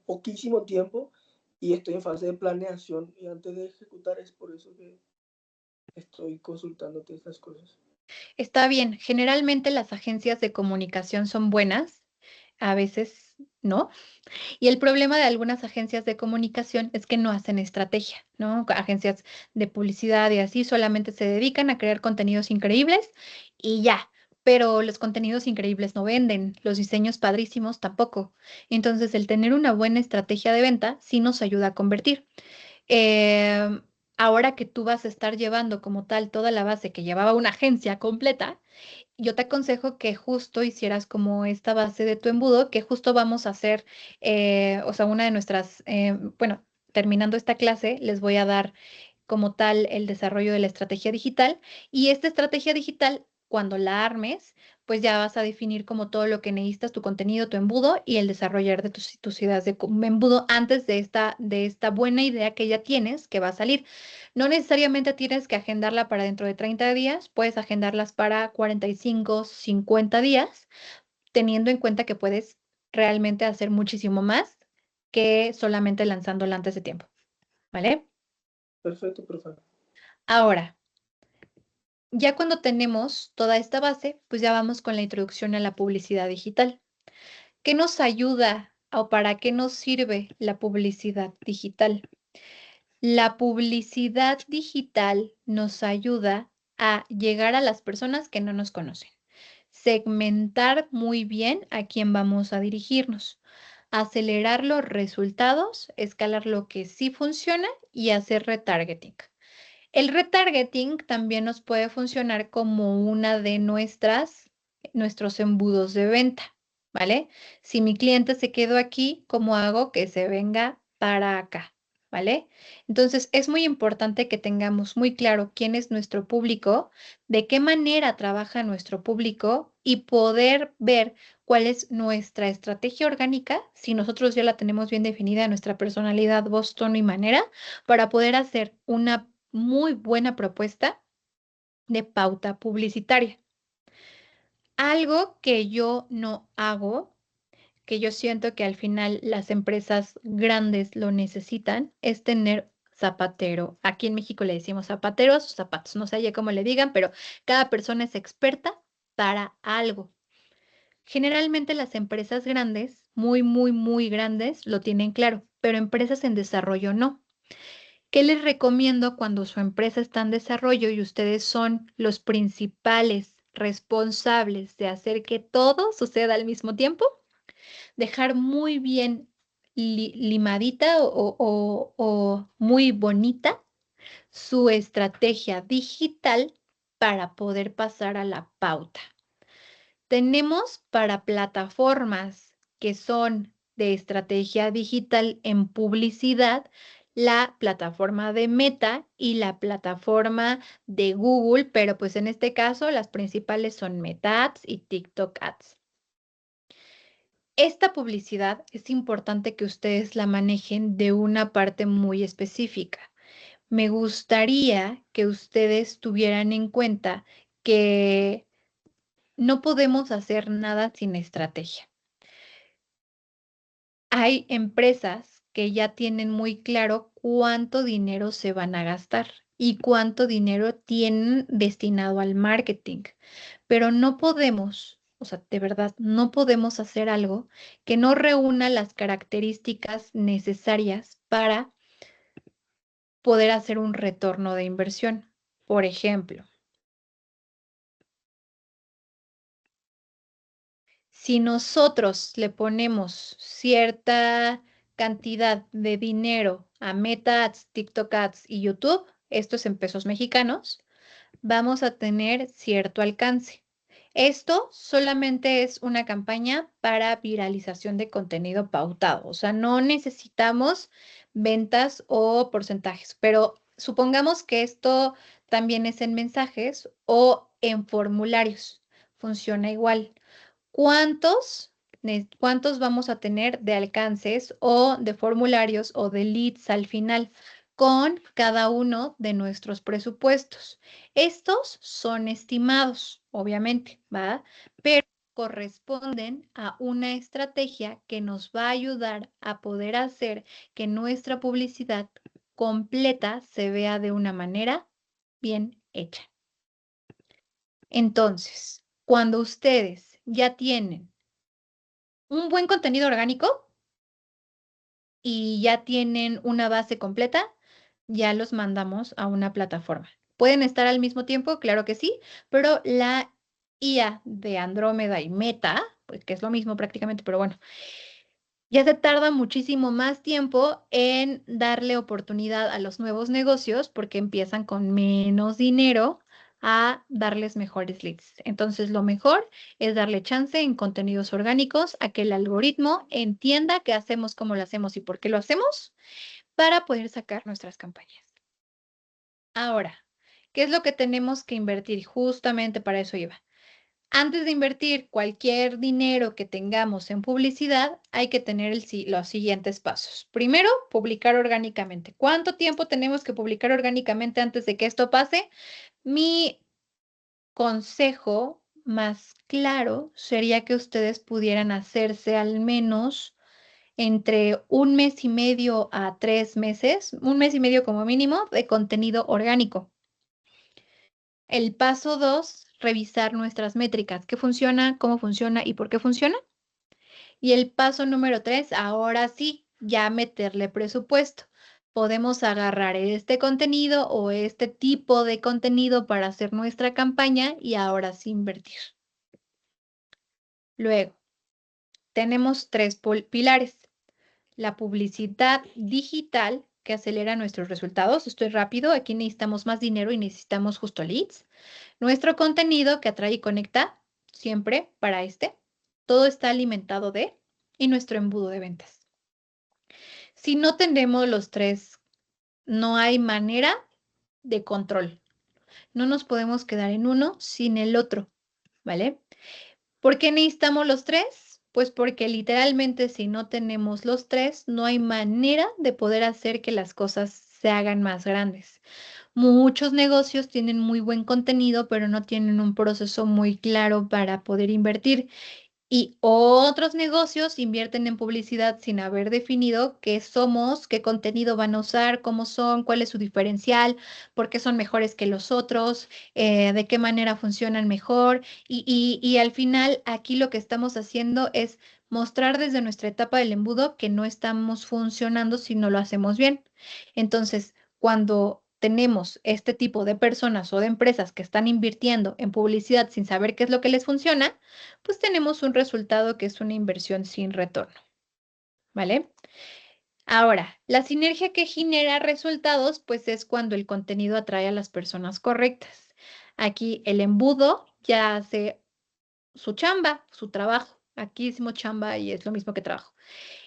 poquísimo tiempo y estoy en fase de planeación y antes de ejecutar es por eso que estoy consultándote estas cosas. Está bien, generalmente las agencias de comunicación son buenas, a veces no. Y el problema de algunas agencias de comunicación es que no hacen estrategia, ¿no? Agencias de publicidad y así solamente se dedican a crear contenidos increíbles y ya. Pero los contenidos increíbles no venden, los diseños padrísimos tampoco. Entonces, el tener una buena estrategia de venta sí nos ayuda a convertir. Eh, Ahora que tú vas a estar llevando como tal toda la base que llevaba una agencia completa, yo te aconsejo que justo hicieras como esta base de tu embudo, que justo vamos a hacer, o sea, una de nuestras, bueno, terminando esta clase, les voy a dar como tal el desarrollo de la estrategia digital y esta estrategia digital, cuando la armes, pues ya vas a definir como todo lo que necesitas, tu contenido, tu embudo y el desarrollar de tus ideas de embudo antes de esta buena idea que ya tienes que va a salir. No necesariamente tienes que agendarla para dentro de 30 días, puedes agendarlas para 45, 50 días, teniendo en cuenta que puedes realmente hacer muchísimo más que solamente lanzándola antes de tiempo, ¿vale? Perfecto, profe. Ahora, ya cuando tenemos toda esta base, pues ya vamos con la introducción a la publicidad digital. ¿Qué nos ayuda o para qué nos sirve la publicidad digital? La publicidad digital nos ayuda a llegar a las personas que no nos conocen, segmentar muy bien a quién vamos a dirigirnos, acelerar los resultados, escalar lo que sí funciona y hacer retargeting. El retargeting también nos puede funcionar como una de nuestros embudos de venta, ¿vale? Si mi cliente se quedó aquí, ¿cómo hago que se venga para acá? ¿Vale? Entonces, es muy importante que tengamos muy claro quién es nuestro público, de qué manera trabaja nuestro público y poder ver cuál es nuestra estrategia orgánica, si nosotros ya la tenemos bien definida, nuestra personalidad, voz, tono y manera, para poder hacer una muy buena propuesta de pauta publicitaria. Algo que yo no hago, que yo siento que al final las empresas grandes lo necesitan, es tener zapatero. Aquí en México le decimos zapatero a sus zapatos, no sé ya cómo le digan, pero cada persona es experta para algo. Generalmente las empresas grandes, muy, muy, muy grandes, lo tienen claro, pero empresas en desarrollo no. ¿Qué les recomiendo cuando su empresa está en desarrollo y ustedes son los principales responsables de hacer que todo suceda al mismo tiempo? Dejar muy bien limadita o muy bonita su estrategia digital para poder pasar a la pauta. Tenemos para plataformas que son de estrategia digital en publicidad, la plataforma de Meta y la plataforma de Google, pero pues en este caso las principales son Meta Ads y TikTok Ads. Esta publicidad es importante que ustedes la manejen de una parte muy específica. Me gustaría que ustedes tuvieran en cuenta que no podemos hacer nada sin estrategia. Hay empresas que ya tienen muy claro cuánto dinero se van a gastar y cuánto dinero tienen destinado al marketing, pero no podemos, o sea, de verdad, no podemos hacer algo que no reúna las características necesarias para poder hacer un retorno de inversión. Por ejemplo, si nosotros le ponemos cierta cantidad de dinero a Meta Ads, TikTok Ads y YouTube, esto es en pesos mexicanos, vamos a tener cierto alcance. Esto solamente es una campaña para viralización de contenido pautado, o sea, no necesitamos ventas o porcentajes, pero supongamos que esto también es en mensajes o en formularios. Funciona igual. ¿Cuántos vamos a tener de alcances o de formularios o de leads al final con cada uno de nuestros presupuestos? Estos son estimados, obviamente, ¿va? Pero corresponden a una estrategia que nos va a ayudar a poder hacer que nuestra publicidad completa se vea de una manera bien hecha. Entonces, cuando ustedes ya tienen un buen contenido orgánico y ya tienen una base completa, ya los mandamos a una plataforma. ¿Pueden estar al mismo tiempo? Claro que sí, pero la IA de Andrómeda y Meta, pues que es lo mismo prácticamente, pero bueno, ya se tarda muchísimo más tiempo en darle oportunidad a los nuevos negocios porque empiezan con menos dinero a darles mejores leads. Entonces, lo mejor es darle chance en contenidos orgánicos a que el algoritmo entienda qué hacemos, cómo lo hacemos y por qué lo hacemos para poder sacar nuestras campañas. Ahora, ¿qué es lo que tenemos que invertir? Justamente para eso iba. Antes de invertir cualquier dinero que tengamos en publicidad, hay que tener los siguientes pasos. Primero, publicar orgánicamente. ¿Cuánto tiempo tenemos que publicar orgánicamente antes de que esto pase? Mi consejo más claro sería que ustedes pudieran hacerse al menos entre 1 mes y medio a 3 meses, 1 mes y medio como mínimo, de contenido orgánico. El paso 2, revisar nuestras métricas. ¿Qué funciona? ¿Cómo funciona? ¿Y por qué funciona? Y el paso número 3, ahora sí, ya meterle presupuesto. Podemos agarrar este contenido o este tipo de contenido para hacer nuestra campaña y ahora sí invertir. Luego, tenemos 3 pilares. La publicidad digital que acelera nuestros resultados. Estoy rápido, aquí necesitamos más dinero y necesitamos justo leads. Nuestro contenido que atrae y conecta siempre para todo está alimentado y nuestro embudo de ventas. Si no tenemos los 3, no hay manera de control. No nos podemos quedar en uno sin el otro, ¿vale? ¿Por qué necesitamos los 3? Pues porque literalmente si no tenemos los 3, no hay manera de poder hacer que las cosas se hagan más grandes. Muchos negocios tienen muy buen contenido, pero no tienen un proceso muy claro para poder invertir. Y otros negocios invierten en publicidad sin haber definido qué somos, qué contenido van a usar, cómo son, cuál es su diferencial, por qué son mejores que los otros, de qué manera funcionan mejor. Y al final, aquí lo que estamos haciendo es mostrar desde nuestra etapa del embudo que no estamos funcionando si no lo hacemos bien. Entonces, cuando tenemos este tipo de personas o de empresas que están invirtiendo en publicidad sin saber qué es lo que les funciona, pues tenemos un resultado que es una inversión sin retorno, ¿vale? Ahora, la sinergia que genera resultados, pues es cuando el contenido atrae a las personas correctas. Aquí el embudo ya hace su chamba, su trabajo. Aquí decimos chamba y es lo mismo que trabajo.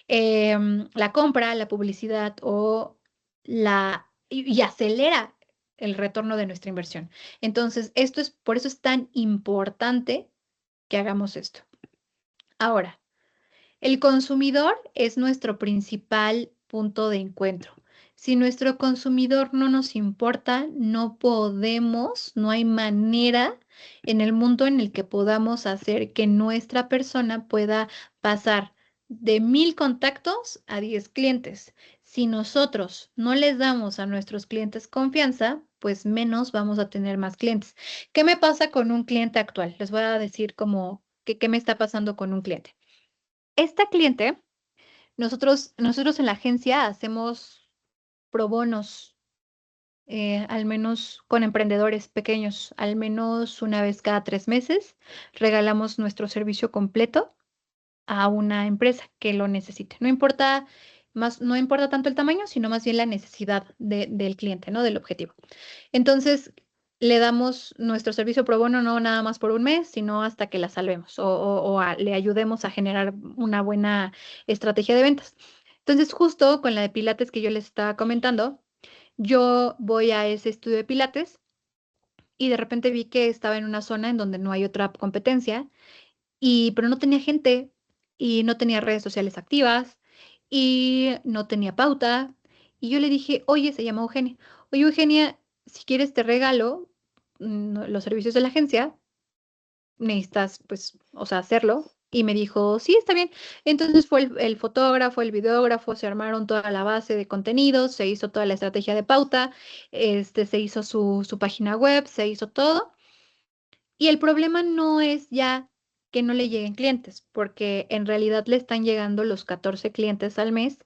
La compra, la publicidad y acelera el retorno de nuestra inversión. Entonces, por eso es tan importante que hagamos esto. Ahora, el consumidor es nuestro principal punto de encuentro. Si nuestro consumidor no nos importa, no hay manera en el mundo en el que podamos hacer que nuestra persona pueda pasar de 1000 contactos a 10 clientes. Si nosotros no les damos a nuestros clientes confianza, pues menos vamos a tener más clientes. ¿Qué me pasa con un cliente actual? Les voy a decir qué me está pasando con un cliente. Esta cliente, nosotros en la agencia hacemos pro bonos, al menos con emprendedores pequeños, al menos una vez cada 3 meses, regalamos nuestro servicio completo a una empresa que lo necesite. No importa tanto el tamaño, sino más bien la necesidad del cliente, ¿no? Del objetivo. Entonces, le damos nuestro servicio pro bono no nada más por un mes, sino hasta que la salvemos le ayudemos a generar una buena estrategia de ventas. Entonces, justo con la de Pilates que yo les estaba comentando, yo voy a ese estudio de Pilates y de repente vi que estaba en una zona en donde no hay otra competencia, pero no tenía gente y no tenía redes sociales activas y no tenía pauta. Y yo le dije, oye, se llama Eugenia. Oye, Eugenia, si quieres te regalo los servicios de la agencia, necesitas, pues, o sea, hacerlo. Y me dijo, sí, está bien. Entonces fue el fotógrafo, el videógrafo, se armaron toda la base de contenidos, se hizo toda la estrategia de pauta, se hizo su página web, se hizo todo. Y el problema no es ya que no le lleguen clientes, porque en realidad le están llegando los 14 clientes al mes,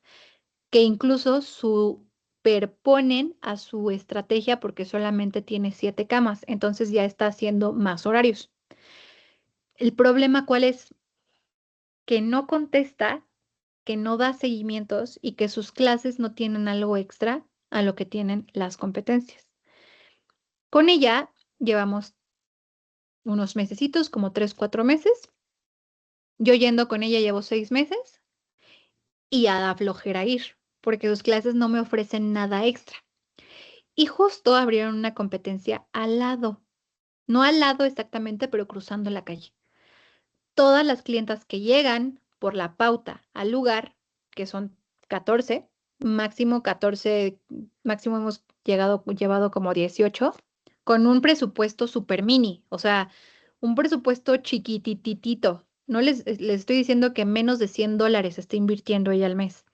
que incluso superponen a su estrategia porque solamente tiene 7 camas, entonces ya está haciendo más horarios. El problema, ¿cuál es? Que no contesta, que no da seguimientos y que sus clases no tienen algo extra a lo que tienen las competencias. Con ella llevamos unos mesecitos, como 3, 4 meses. Yo yendo con ella llevo 6 meses y a da flojera ir, porque sus clases no me ofrecen nada extra. Y justo abrieron una competencia al lado, no al lado exactamente, pero cruzando la calle. Todas las clientas que llegan por la pauta al lugar, que son 14, máximo 14, máximo hemos llevado como 18, con un presupuesto super mini, o sea, un presupuesto chiquititito. No les estoy diciendo que menos de $100 está invirtiendo ella al mes.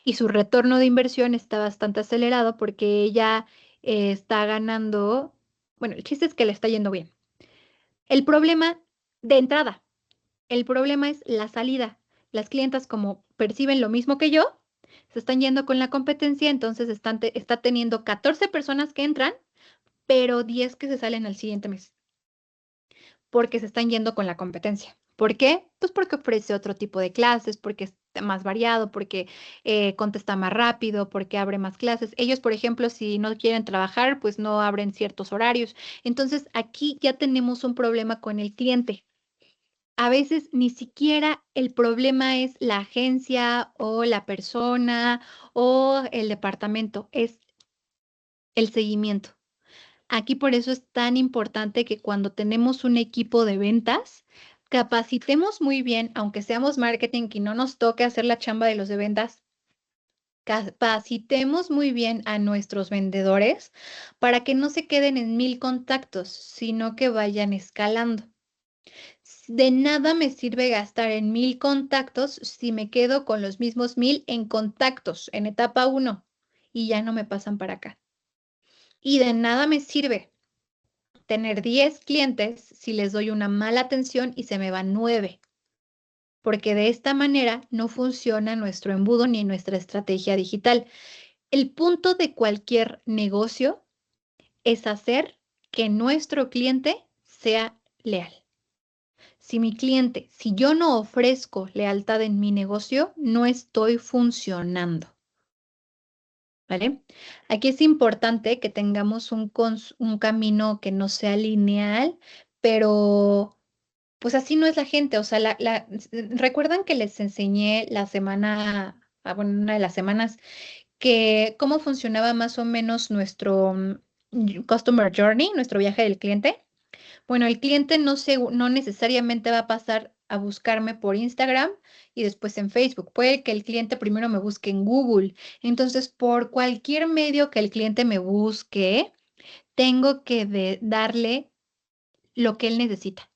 Y su retorno de inversión está bastante acelerado porque ella está ganando, bueno, el chiste es que le está yendo bien. El problema de entrada, el problema es la salida. Las clientas, como perciben lo mismo que yo, se están yendo con la competencia, entonces está teniendo 14 personas que entran, pero 10 que se salen al siguiente mes, porque se están yendo con la competencia. ¿Por qué? Pues porque ofrece otro tipo de clases, porque es más variado, porque contesta más rápido, porque abre más clases. Ellos, por ejemplo, si no quieren trabajar, pues no abren ciertos horarios. Entonces, aquí ya tenemos un problema con el cliente. A veces ni siquiera el problema es la agencia o la persona o el departamento, es el seguimiento. Aquí por eso es tan importante que cuando tenemos un equipo de ventas, capacitemos muy bien, aunque seamos marketing y no nos toque hacer la chamba de los de ventas, capacitemos muy bien a nuestros vendedores para que no se queden en 1000 contactos, sino que vayan escalando. De nada me sirve gastar en 1000 contactos si me quedo con los mismos 1000 en contactos en etapa 1 y ya no me pasan para acá. Y de nada me sirve tener 10 clientes si les doy una mala atención y se me van 9, porque de esta manera no funciona nuestro embudo ni nuestra estrategia digital. El punto de cualquier negocio es hacer que nuestro cliente sea leal. Si yo no ofrezco lealtad en mi negocio, no estoy funcionando. ¿Vale? Aquí es importante que tengamos un camino que no sea lineal, pero pues así no es la gente. O sea, recuerdan que les enseñé bueno, una de las semanas, que cómo funcionaba más o menos nuestro Customer Journey, nuestro viaje del cliente. Bueno, el cliente no necesariamente va a pasar a buscarme por Instagram y después en Facebook. Puede que el cliente primero me busque en Google. Entonces, por cualquier medio que el cliente me busque, tengo que darle lo que él necesita.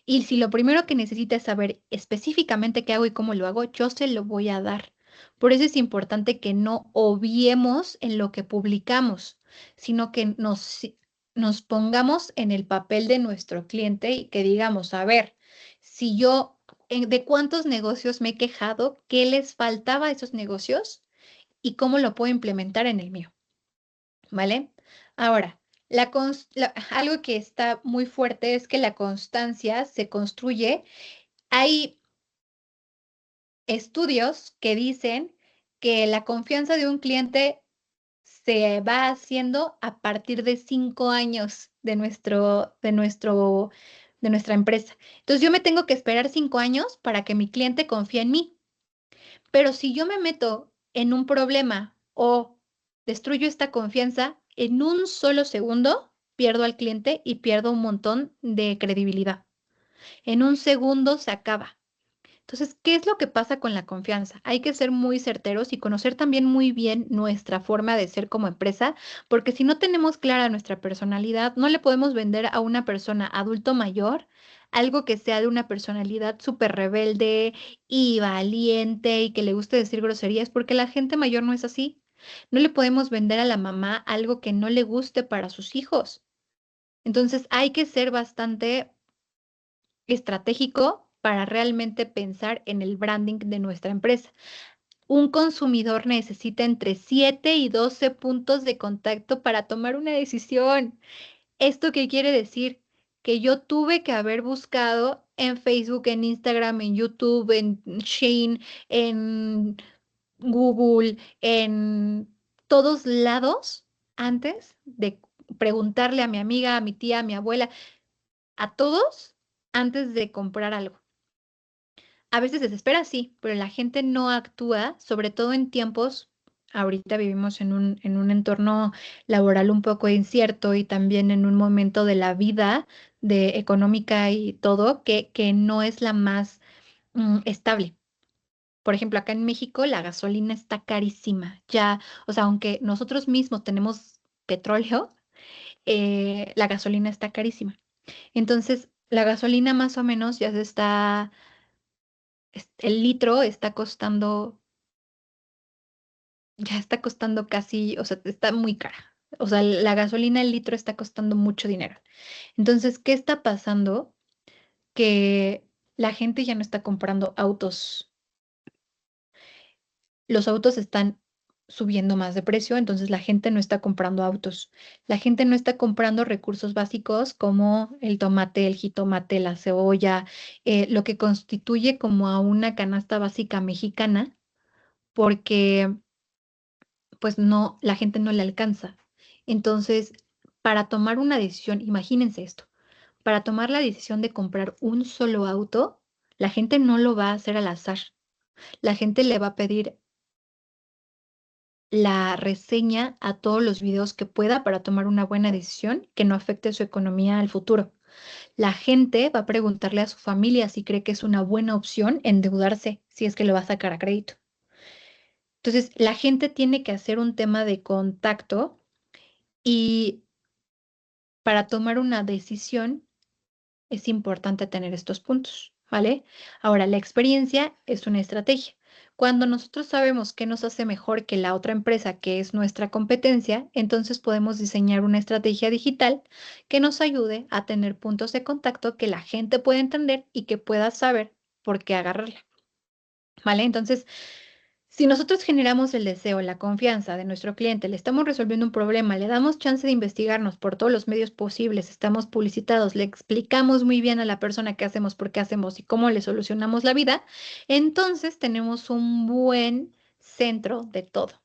Y si lo primero que necesita es saber específicamente qué hago y cómo lo hago, yo se lo voy a dar. Por eso es importante que no obviemos en lo que publicamos, sino que nos pongamos en el papel de nuestro cliente y que digamos, a ver, si de cuántos negocios me he quejado, qué les faltaba a esos negocios y cómo lo puedo implementar en el mío. ¿Vale? Ahora, algo que está muy fuerte es que la constancia se construye. Hay estudios que dicen que la confianza de un cliente se va haciendo a partir de 5 años de nuestra empresa. Entonces yo me tengo que esperar 5 años para que mi cliente confíe en mí. Pero si yo me meto en un problema o destruyo esta confianza, en un solo segundo pierdo al cliente y pierdo un montón de credibilidad. En un segundo se acaba. Entonces, ¿qué es lo que pasa con la confianza? Hay que ser muy certeros y conocer también muy bien nuestra forma de ser como empresa, porque si no tenemos clara nuestra personalidad, no le podemos vender a una persona adulto mayor algo que sea de una personalidad súper rebelde y valiente y que le guste decir groserías, porque la gente mayor no es así. No le podemos vender a la mamá algo que no le guste para sus hijos. Entonces, hay que ser bastante estratégico para realmente pensar en el branding de nuestra empresa. Un consumidor necesita entre 7 y 12 puntos de contacto para tomar una decisión. ¿Esto qué quiere decir? Que yo tuve que haber buscado en Facebook, en Instagram, en YouTube, en Shein, en Google, en todos lados antes de preguntarle a mi amiga, a mi tía, a mi abuela, a todos antes de comprar algo. A veces desespera, sí, pero la gente no actúa, sobre todo en tiempos, ahorita vivimos en un entorno laboral un poco incierto y también en un momento de la vida de económica y todo que no es la más estable. Por ejemplo, acá en México la gasolina está carísima. Ya, o sea, aunque nosotros mismos tenemos petróleo, la gasolina está carísima. Entonces, la gasolina más o menos ya se está el litro ya está costando casi, o sea, está muy cara. O sea, la gasolina, el litro está costando mucho dinero. Entonces, ¿qué está pasando? Que la gente ya no está comprando autos. Los autos están subiendo más de precio, entonces la gente no está comprando autos. La gente no está comprando recursos básicos como el tomate, el jitomate, la cebolla, lo que constituye como a una canasta básica mexicana, porque pues no, la gente no le alcanza. Entonces, para tomar una decisión, imagínense esto, para tomar la decisión de comprar un solo auto, la gente no lo va a hacer al azar. La gente le va a pedir la reseña a todos los videos que pueda para tomar una buena decisión que no afecte su economía al futuro. La gente va a preguntarle a su familia si cree que es una buena opción endeudarse si es que lo va a sacar a crédito. Entonces, la gente tiene que hacer un tema de contacto y para tomar una decisión es importante tener estos puntos, ¿vale? Ahora, la experiencia es una estrategia. Cuando nosotros sabemos qué nos hace mejor que la otra empresa, que es nuestra competencia, entonces podemos diseñar una estrategia digital que nos ayude a tener puntos de contacto que la gente pueda entender y que pueda saber por qué agarrarla, ¿vale? Entonces, si nosotros generamos el deseo, la confianza de nuestro cliente, le estamos resolviendo un problema, le damos chance de investigarnos por todos los medios posibles, estamos publicitados, le explicamos muy bien a la persona qué hacemos, por qué hacemos y cómo le solucionamos la vida, entonces tenemos un buen centro de todo,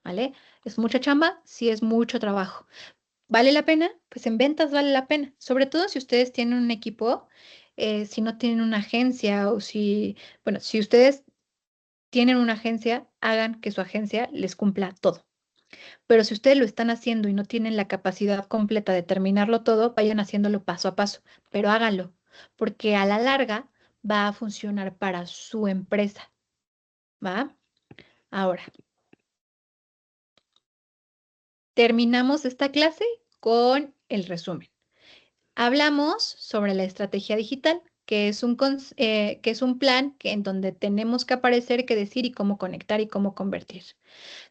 ¿vale? ¿Es mucha chamba? Sí, es mucho trabajo. ¿Vale la pena? Pues en ventas vale la pena, sobre todo si ustedes tienen un equipo, si no tienen una agencia o si, bueno, si ustedes tienen una agencia, hagan que su agencia les cumpla todo. Pero si ustedes lo están haciendo y no tienen la capacidad completa de terminarlo todo, vayan haciéndolo paso a paso, pero háganlo, porque a la larga va a funcionar para su empresa, ¿va? Ahora, terminamos esta clase con el resumen. Hablamos sobre la estrategia digital, que es un plan en donde tenemos que aparecer, qué decir y cómo conectar y cómo convertir.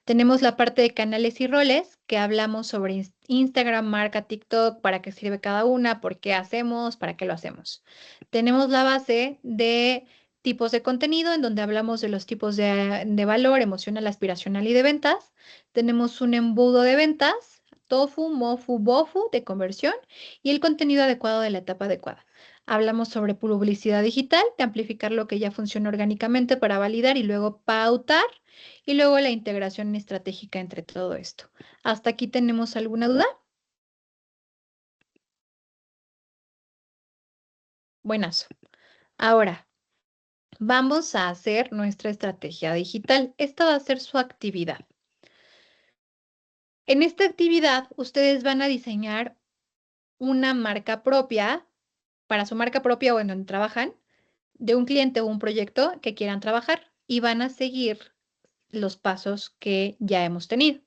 Tenemos la parte de canales y roles, que hablamos sobre Instagram, marca, TikTok, para qué sirve cada una, por qué hacemos, para qué lo hacemos. Tenemos la base de tipos de contenido, en donde hablamos de los tipos de valor, emocional, aspiracional y de ventas. Tenemos un embudo de ventas, TOFU, MOFU, BOFU, de conversión y el contenido adecuado de la etapa adecuada. Hablamos sobre publicidad digital, de amplificar lo que ya funciona orgánicamente para validar y luego pautar, y luego la integración estratégica entre todo esto. ¿Hasta aquí tenemos alguna duda? Buenas. Ahora, vamos a hacer nuestra estrategia digital. Esta va a ser su actividad. En esta actividad, ustedes van a diseñar una marca propia, para su marca propia o en donde trabajan, de un cliente o un proyecto que quieran trabajar y van a seguir los pasos que ya hemos tenido.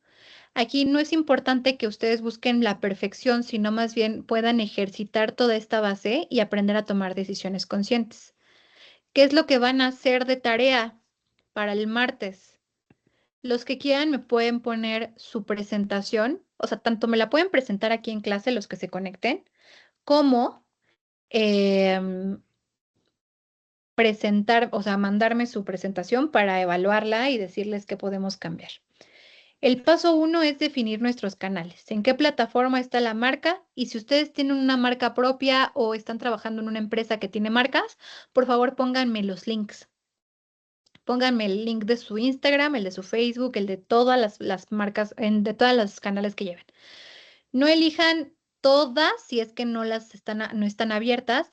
Aquí no es importante que ustedes busquen la perfección, sino más bien puedan ejercitar toda esta base y aprender a tomar decisiones conscientes. ¿Qué es lo que van a hacer de tarea para el martes? Los que quieran me pueden poner su presentación, o sea, tanto me la pueden presentar aquí en clase los que se conecten, como presentar, o sea, mandarme su presentación para evaluarla y decirles qué podemos cambiar. El paso 1 es definir nuestros canales. ¿En qué plataforma está la marca? Y si ustedes tienen una marca propia o están trabajando en una empresa que tiene marcas, por favor pónganme los links. Pónganme el link de su Instagram, el de su Facebook, el de todas las marcas, de todos los canales que lleven. No elijan todas si es que no están abiertas.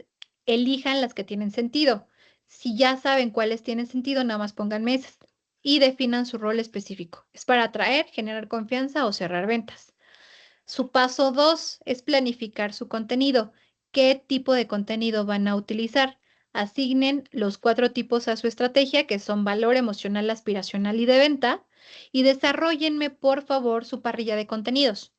Elijan las que tienen sentido. Si ya saben cuáles tienen sentido, nada más pongan esas y definan su rol específico. ¿Es para atraer, generar confianza o cerrar ventas? Su paso 2 es planificar su contenido. ¿Qué tipo de contenido van a utilizar? Asignen los 4 tipos a su estrategia, que son valor, emocional, aspiracional y de venta, y desarróllenme, por favor, su parrilla de contenidos.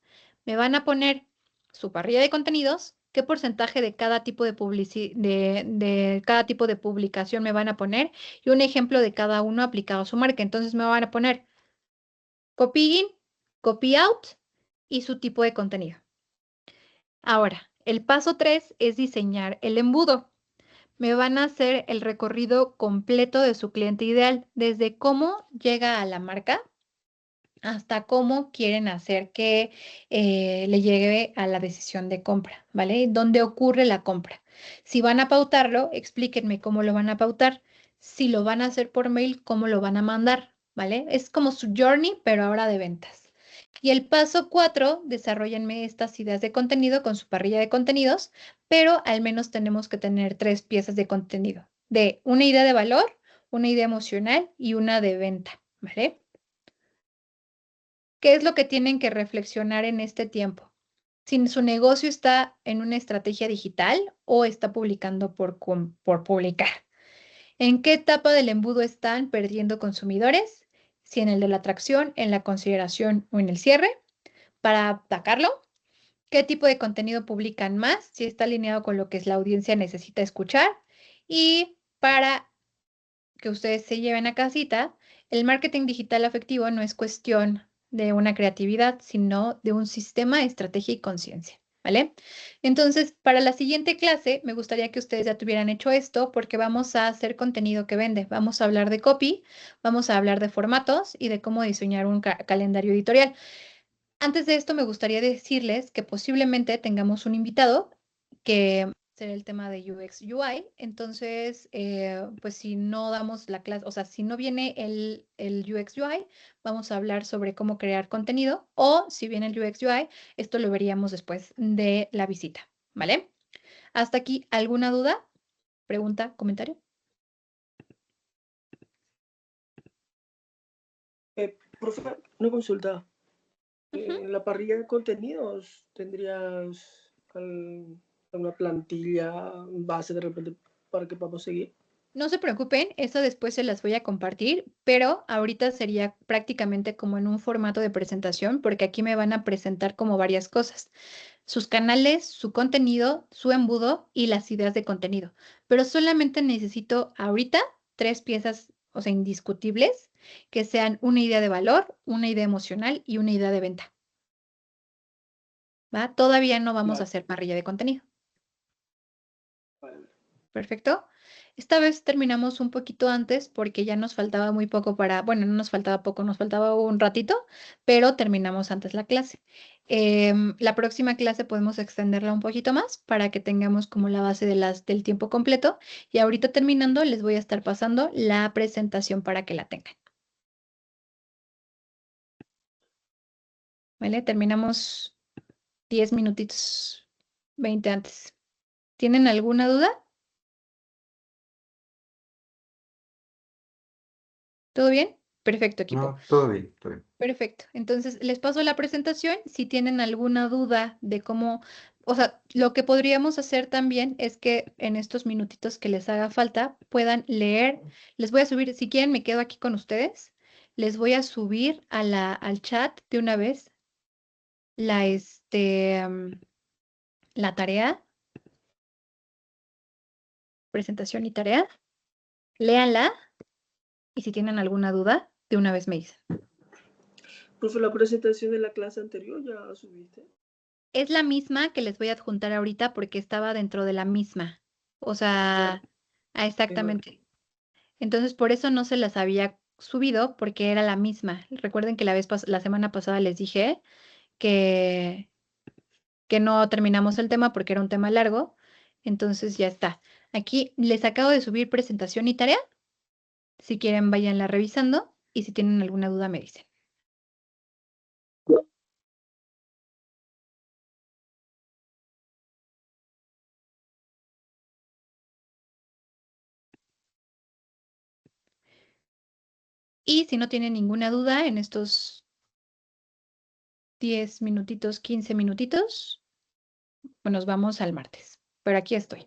Me van a poner su parrilla de contenidos, qué porcentaje de cada tipo de cada tipo de publicación me van a poner y un ejemplo de cada uno aplicado a su marca. Entonces me van a poner copy in, copy out y su tipo de contenido. Ahora, el paso 3 es diseñar el embudo. Me van a hacer el recorrido completo de su cliente ideal, desde cómo llega a la marca hasta cómo quieren hacer que le llegue a la decisión de compra, ¿vale? ¿Dónde ocurre la compra? Si van a pautarlo, explíquenme cómo lo van a pautar. Si lo van a hacer por mail, cómo lo van a mandar, ¿vale? Es como su journey, pero ahora de ventas. Y el paso 4, desarrollenme estas ideas de contenido con su parrilla de contenidos, pero al menos tenemos que tener 3 piezas de contenido, de una idea de valor, una idea emocional y una de venta, ¿vale? ¿Qué es lo que tienen que reflexionar en este tiempo? Si su negocio está en una estrategia digital o está publicando por publicar. ¿En qué etapa del embudo están perdiendo consumidores? Si en el de la atracción, en la consideración o en el cierre, para atacarlo. ¿Qué tipo de contenido publican más? Si está alineado con lo que la audiencia necesita escuchar. Y para que ustedes se lleven a casita, el marketing digital afectivo no es cuestión de una creatividad, sino de un sistema, estrategia y conciencia, ¿vale? Entonces, para la siguiente clase, me gustaría que ustedes ya tuvieran hecho esto porque vamos a hacer contenido que vende. Vamos a hablar de copy, vamos a hablar de formatos y de cómo diseñar un calendario editorial. Antes de esto, me gustaría decirles que posiblemente tengamos un invitado que será el tema de UX UI. Entonces, pues si no damos la clase, o sea, si no viene el UX UI, vamos a hablar sobre cómo crear contenido o si viene el UX UI, esto lo veríamos después de la visita, ¿vale? Hasta aquí, ¿alguna duda? ¿Pregunta? ¿Comentario? Profe, una consulta. Ujú. En la parrilla de contenidos, ¿tendrías alguna plantilla base de repente para que podamos seguir? No se preocupen, eso después se las voy a compartir, pero ahorita sería prácticamente como en un formato de presentación, porque aquí me van a presentar como varias cosas, sus canales, su contenido, su embudo y las ideas de contenido. Pero solamente necesito ahorita 3 piezas, o sea, indiscutibles, que sean una idea de valor, una idea emocional y una idea de venta. ¿Va? Todavía no vamos a Vale, hacer parrilla de contenido. vale. Perfecto. Esta vez terminamos un poquito antes porque ya nos faltaba muy poco bueno, no nos faltaba poco, nos faltaba un ratito, pero terminamos antes la clase. La próxima clase podemos extenderla un poquito más para que tengamos como la base del tiempo completo. Y ahorita terminando, les voy a estar pasando la presentación para que la tengan. ¿Vale? Terminamos 10 minutitos, 20 antes. ¿Tienen alguna duda? ¿Todo bien? Perfecto, equipo. No, todo bien, todo bien. Perfecto. Entonces, les paso la presentación. Si tienen alguna duda de cómo, o sea, lo que podríamos hacer también es que en estos minutitos que les haga falta puedan leer. Les voy a subir, si quieren, me quedo aquí con ustedes. Les voy a subir al chat de una vez la tarea, presentación y tarea. Léanla y si tienen alguna duda, de una vez me dicen. Profe, la presentación de la clase anterior ya subiste. Es la misma que les voy a adjuntar ahorita porque estaba dentro de la misma. O sea, exactamente. Entonces, por eso no se las había subido porque era la misma. Recuerden que la semana pasada les dije que, que no terminamos el tema porque era un tema largo. Entonces ya está. Aquí les acabo de subir presentación y tarea. Si quieren, váyanla revisando y si tienen alguna duda me dicen. Y si no tienen ninguna duda en estos 10 minutitos, 15 minutitos, pues nos vamos al martes. Pero aquí estoy.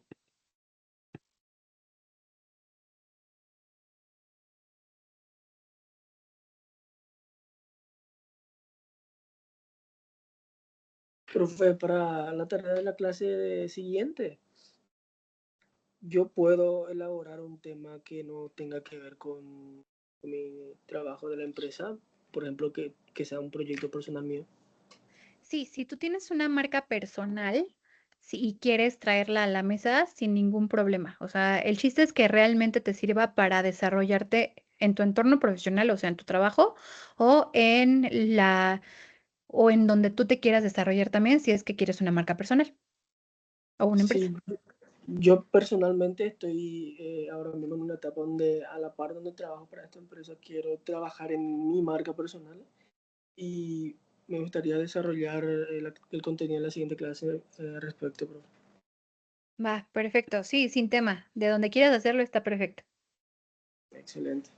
Profe, para la tarea de la clase siguiente, yo puedo elaborar un tema que no tenga que ver con mi trabajo de la empresa, por ejemplo, que sea un proyecto personal mío. Sí, si tú tienes una marca personal y quieres traerla a la mesa sin ningún problema. O sea, el chiste es que realmente te sirva para desarrollarte en tu entorno profesional, o sea, en tu trabajo o en donde tú te quieras desarrollar también, si es que quieres una marca personal o una empresa. Sí, yo personalmente estoy ahora mismo en una etapa donde a la par donde trabajo para esta empresa quiero trabajar en mi marca personal y me gustaría desarrollar el contenido en la siguiente clase al respecto, profe. Va, perfecto. Sí, sin tema. De donde quieras hacerlo está perfecto. Excelente.